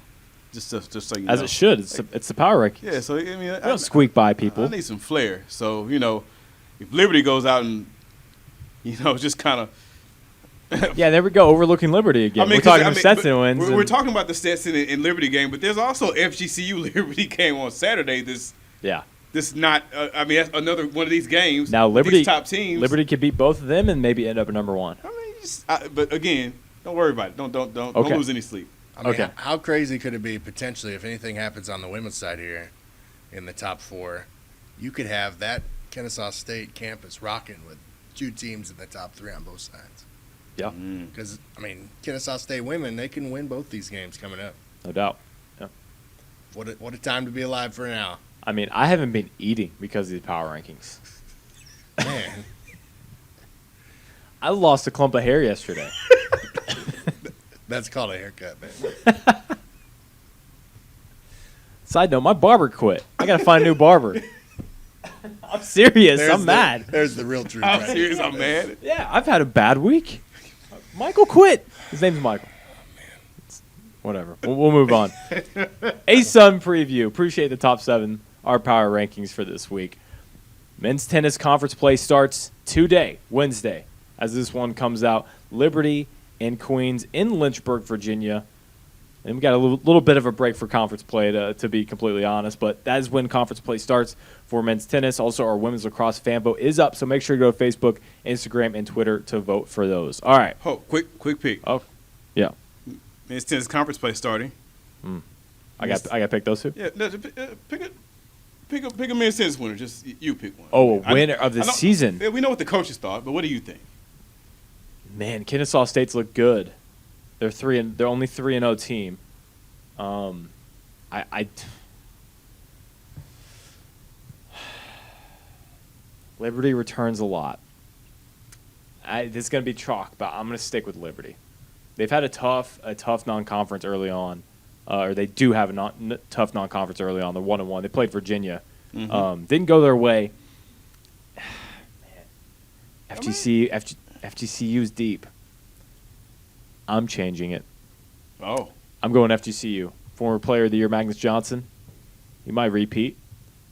B: Just so you know.
A: As it should. It's the power rankings.
B: Yeah, so I mean,
A: We don't squeak by people.
B: I need some flair. So, if Liberty goes out and, just kind of.
A: Yeah, there we go. Overlooking Liberty again. We're talking Stetson wins.
B: We're talking about the Stetson and Liberty game, but there's also FGCU Liberty game on Saturday. This not. That's another one of these games.
A: Now Liberty,
B: these top teams.
A: Liberty could beat both of them and maybe end up at number one.
B: But again, don't worry about it. Don't lose any sleep.
C: I mean,
A: Okay.
C: how crazy could it be potentially if anything happens on the women's side here in the top 4? You could have that Kennesaw State campus rocking with 2 teams in the top 3 on both sides.
A: Yeah,
C: Because, Kennesaw State women, they can win both these games coming up.
A: no doubt. Yeah.
C: What a time to be alive for now.
A: I mean, I haven't been eating because of the power rankings.
C: Man.
A: I lost a clump of hair yesterday.
C: That's called a haircut, man.
A: Side note, my barber quit. I got to find a new barber. I'm serious. I'm mad.
C: There's the real truth.
B: I'm
C: right
B: serious.
C: there.
B: I'm mad.
A: Yeah, I've had a bad week. Michael quit. His name's Michael. Whatever. We'll move on. ASUN preview. Appreciate the top 7, our power rankings for this week. Men's tennis conference play starts today, Wednesday, as this one comes out. Liberty and Queens in Lynchburg, Virginia. And we got a little bit of a break for conference play, to be completely honest. But that is when conference play starts for men's tennis. Also, our women's lacrosse fan vote is up, so make sure to go to Facebook, Instagram, and Twitter to vote for those. All right.
B: Oh, quick pick.
A: Oh, yeah.
B: Men's tennis conference play starting.
A: I got to pick those two.
B: Yeah, pick a men's tennis winner. Just you pick one.
A: Oh, a winner of the season.
B: Yeah, we know what the coaches thought, but what do you think?
A: Man, Kennesaw State's look good. They're only 3-0 team. Liberty returns a lot. This is going to be chalk, but I'm going to stick with Liberty. They've had a tough non-conference early on, or they do have a tough non-conference early on. They're 1-1. They played Virginia. Didn't go their way. Man, FGCU's deep. I'm changing it.
B: Oh.
A: I'm going FGCU. Former Player of the Year Magnus Johnson. He might repeat.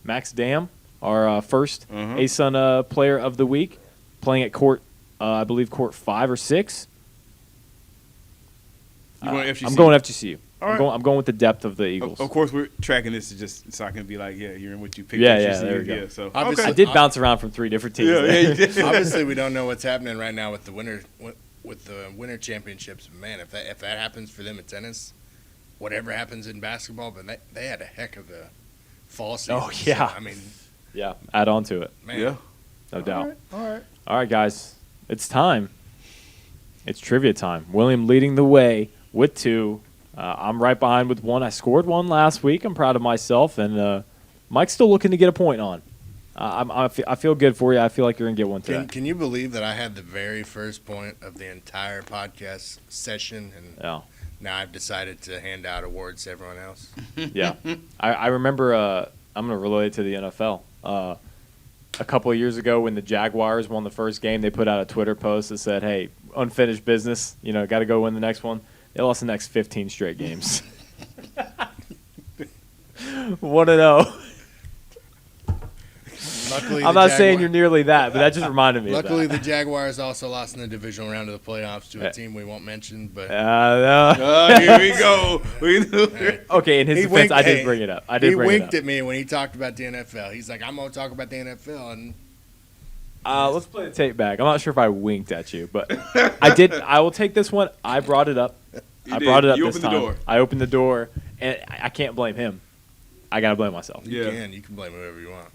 A: Max Dam, our first ASUN Player of the Week, playing at court, I believe court 5 or 6.
B: You going FGCU?
A: I'm going FGCU.
B: All right.
A: I'm going with the depth of the Eagles.
B: Of course, we're tracking this it's not going to be like, yeah, you're in what you picked.
A: Yeah,
B: FGCU.
A: there we go.
B: Yeah, so
C: Obviously,
A: I did bounce around from 3 different teams.
B: Yeah, you did.
C: Obviously, we don't know what's happening right now with the winter championships. Man, if that happens for them in tennis, whatever happens in basketball, but they had a heck of a fall season.
A: Oh, yeah.
C: So, I mean,
A: Yeah, add on to it.
C: man.
B: Yeah.
A: No doubt.
B: All
A: All right, guys. It's time. It's trivia time. William leading the way with 2. I'm right behind with 1. I scored 1 last week. I'm proud of myself. And Mike's still looking to get a point on. I feel good for you. I feel like you're going to get one today.
C: Can you believe that I had the very first point of the entire podcast session, and
A: Yeah.
C: now I've decided to hand out awards to everyone else?
A: Yeah. I remember, I'm going to relate it to the NFL. A couple of years ago when the Jaguars won the first game, they put out a Twitter post that said, hey, unfinished business, got to go win the next one. They lost the next 15 straight games. 1-0.
C: Luckily,
A: I'm not saying you're nearly that, but that just reminded me
C: Luckily,
A: of that.
C: the Jaguars also lost in the divisional round of the playoffs to a team we won't mention. But
B: Oh, here we go.
A: Okay, in his
C: He
A: defense,
C: winked-
A: I did
C: hey,
A: bring it up.
C: he winked at me when he talked about the NFL. He's like, "I'm going to talk about the NFL," and
A: Let's play the tape back. I'm not sure if I winked at you, but I did. I will take this one. I brought it up.
B: You
A: I
B: did.
A: brought it up
B: You
A: this
B: opened the
A: time.
B: door.
A: I opened the door, and I can't blame him. I got to blame myself.
B: Yeah.
C: you can blame whoever you want.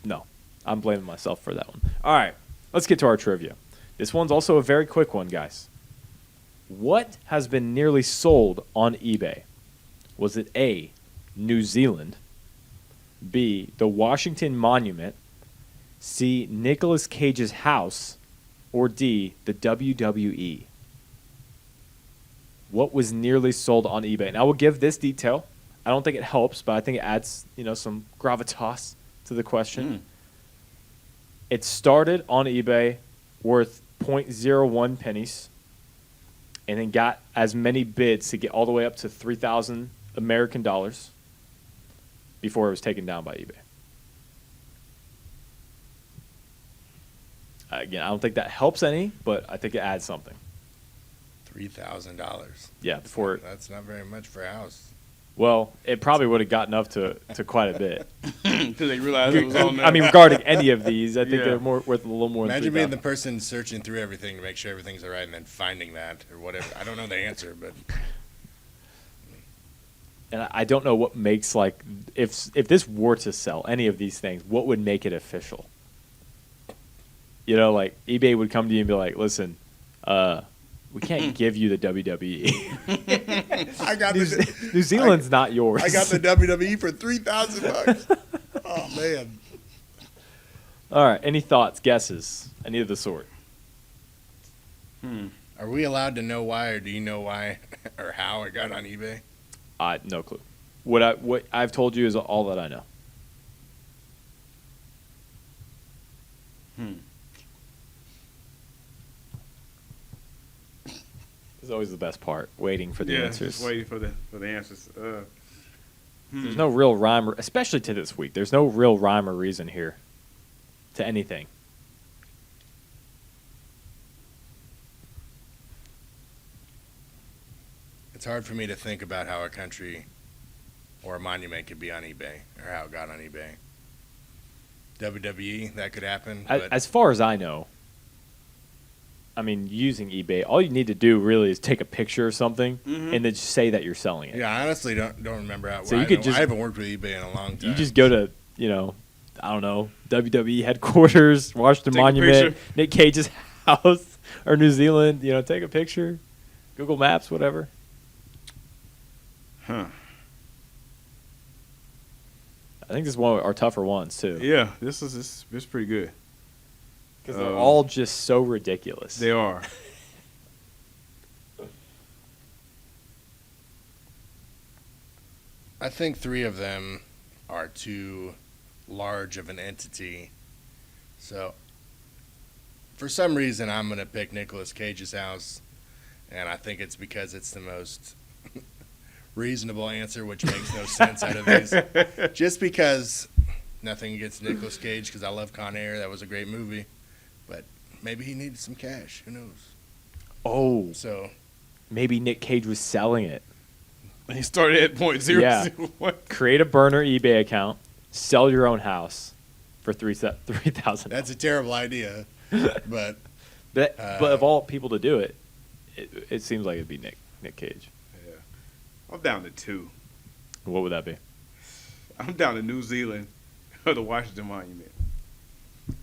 A: No, I'm blaming myself for that one. All right, let's get to our trivia. This one's also a very quick one, guys. What has been nearly sold on eBay? Was it A, New Zealand, B, the Washington Monument, C, Nicolas Cage's house, or D, the WWE? What was nearly sold on eBay? And I will give this detail. I don't think it helps, but I think it adds, some gravitas to the question. It started on eBay worth 0.01 pennies, and then got as many bids to get all the way up to 3,000 American dollars before it was taken down by eBay. Again, I don't think that helps any, but I think it adds something.
C: $3,000.
A: Yeah, before.
C: That's not very much for a house.
A: Well, it probably would have gotten up to quite a bit.
B: Because they realized it was on there.
A: I mean, regarding any of these, I think
B: Yeah.
A: they're worth a little more than
C: Imagine being the
A: 3,000.
C: person searching through everything to make sure everything's all right and then finding that or whatever. I don't know the answer, but
A: And I don't know what makes, like, if this were to sell any of these things, what would make it official? You know, like, eBay would come to you and be like, listen, we can't give you the WWE.
C: I got
A: New Zealand's not yours.
C: I got the WWE for $3,000. Oh man.
A: All right, any thoughts, guesses, any of the sort?
C: Are we allowed to know why, or do you know why or how it got on eBay?
A: No clue. What I've told you is all that I know. It's always the best part, waiting for the answers.
B: Just waiting for the answers.
A: There's no real rhyme, especially to this week. There's no real rhyme or reason here to anything.
C: It's hard for me to think about how a country or a monument could be on eBay or how it got on eBay. WWE, that could happen. But
A: As far as I know, I mean, using eBay, all you need to do really is take a picture of something and then just say that you're selling it.
C: yeah, I honestly don't remember how.
A: So you could just-
C: I haven't worked with eBay in a long time.
A: You just go to, I don't know, WWE headquarters, Washington
B: Take a
A: Monument,
B: picture.
A: Nick Cage's house, or New Zealand, take a picture, Google Maps, whatever.
B: Huh.
A: I think this is one of our tougher ones, too.
B: Yeah, this is pretty good.
A: Because they're all just so ridiculous.
B: They are.
C: I think 3 of them are too large of an entity. So, for some reason, I'm going to pick Nicolas Cage's house, and I think it's because it's the most reasonable answer, which makes no sense out of these. Just because, nothing against Nicolas Cage, because I love Con Air. That was a great movie. But maybe he needed some cash. Who knows?
A: Oh,
C: So,
A: maybe Nick Cage was selling it.
B: He started at .001.
A: Yeah. Create a burner eBay account, sell your own house for $3,000.
C: that's a terrible idea. But
A: But of all people to do it, it seems like it'd be Nick Cage.
B: Yeah. I'm down to 2.
A: What would that be?
B: I'm down to New Zealand or the Washington Monument.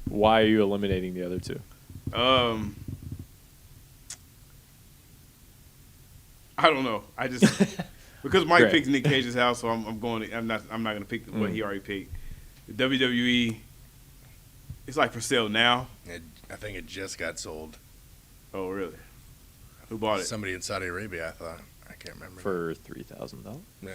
A: Why are you eliminating the other 2?
B: I don't know. I just because Mike
A: Great.
B: picked Nick Cage's house, so I'm not gonna pick what he already picked. The WWE, it's like for sale now.
C: I think it just got sold.
B: Oh really? Who bought it?
C: Somebody in Saudi Arabia, I thought. I can't remember.
A: For $3,000?
C: Yeah.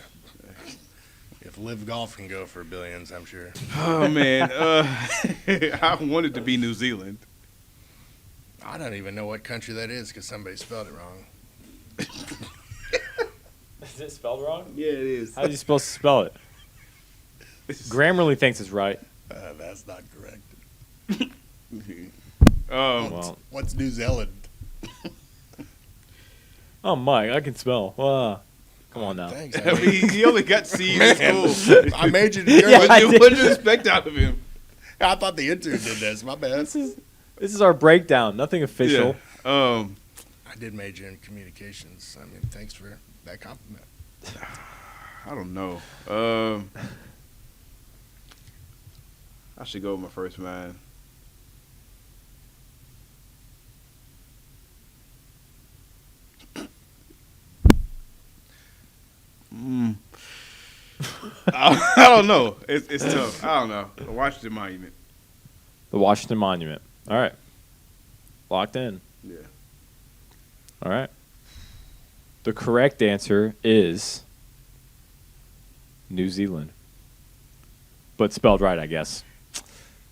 C: If Live Golf can go for billions, I'm sure.
B: Oh man, I wanted to be New Zealand.
C: I don't even know what country that is because somebody spelled it wrong.
A: Is it spelled wrong?
B: Yeah, it is.
A: How are you supposed to spell it? Grammarly thinks it's right.
C: That's not correct.
A: Well,
C: What's New Zealand?
A: oh, Mike, I can spell. Come on now.
C: Thanks.
B: I mean, he only got C's in school.
C: I majored in
A: Yeah, I
C: journalism.
A: did.
B: What did you expect out of him?
C: I thought the intern did this. My bad.
A: This is our breakdown. Nothing official.
B: Yeah.
C: I did major in communications. I mean, thanks for that compliment.
B: I don't know. I should go with my first mind. I don't know. It's tough. I don't know. The Washington Monument.
A: The Washington Monument. All right. Locked in.
B: Yeah.
A: All right. The correct answer is New Zealand. But spelled right, I guess.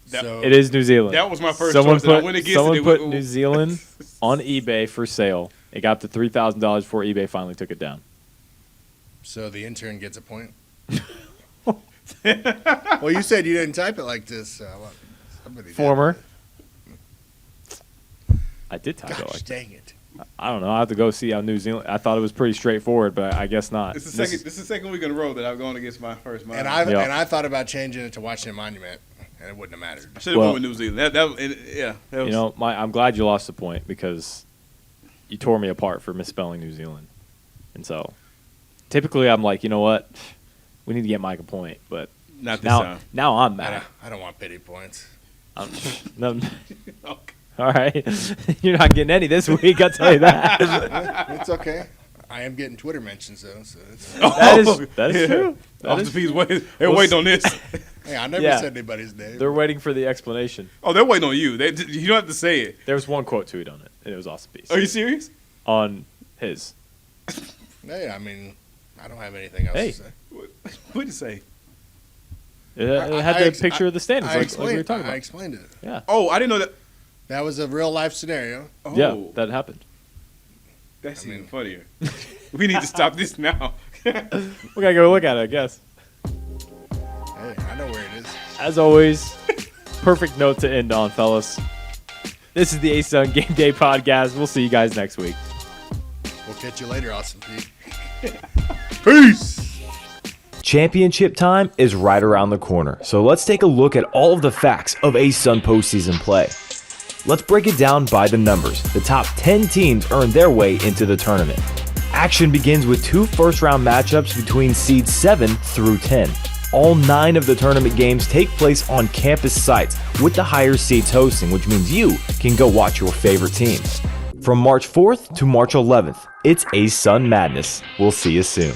B: That-
A: It is New Zealand.
B: That was my first
A: Someone
B: choice. And I
A: put,
B: went against
A: someone
B: it.
A: put New Zealand on eBay for sale It got up to $3,000 before eBay finally took it down.
C: So the intern gets a point. Well, you said you didn't type it like this. So somebody did.
A: Former. I did type it
C: Gosh,
A: like that.
C: dang it.
A: I don't know. I have to go see how New Zealand. I thought it was pretty straightforward, but I guess not.
B: This is the second week in a row that I've gone against my first mind.
C: And I thought about changing it to Washington Monument, and it wouldn't have mattered.
B: I should have went with New Zealand. That was,
A: You know, I'm glad you lost the point because you tore me apart for misspelling New Zealand. And so, typically, I'm like, you know what? We need to get Mike a point, but
B: not this time.
A: Now I'm mad.
C: I don't want pity points.
A: No,
B: Okay.
A: all right. You're not getting any this week, I'll tell you that.
C: It's okay. I am getting Twitter mentions, though. So it's,
A: That is true.
B: Off the P's waiting on this.
C: hey, I never
A: Yeah.
C: said anybody's name.
A: They're waiting for the explanation.
B: Oh, they're waiting on you. You don't have to say it.
A: There was one quote tweet on it, and it was Austin Peace.
B: Are you serious?
A: On his.
C: Hey, I mean, I don't have anything else
A: Hey.
C: to say.
B: What did it say?
A: It had the picture of the standings,
C: I
A: like we were talking
C: I
A: about.
C: explained it.
A: Yeah.
B: Oh, I didn't know that.
C: That was a real life scenario.
B: Oh,
A: Yeah, that happened.
B: that's
C: I mean-
B: even funnier. We need to stop this now.
A: We gotta go look at it, I guess.
C: Hey, I know where it is.
A: As always, perfect note to end on, fellas. This is the ASUN Gameday Podcast. We'll see you guys next week.
C: We'll catch you later, Austin Pete.
B: Peace.
D: Championship time is right around the corner, so let's take a look at all of the facts of ASUN postseason play. Let's break it down by the numbers. The top 10 teams earn their way into the tournament. Action begins with 2 first-round matchups between seeds 7 through 10. All 9 of the tournament games take place on campus sites, with the higher seeds hosting, which means you can go watch your favorite teams. From March 4th to March 11th, it's ASUN Madness. We'll see you soon.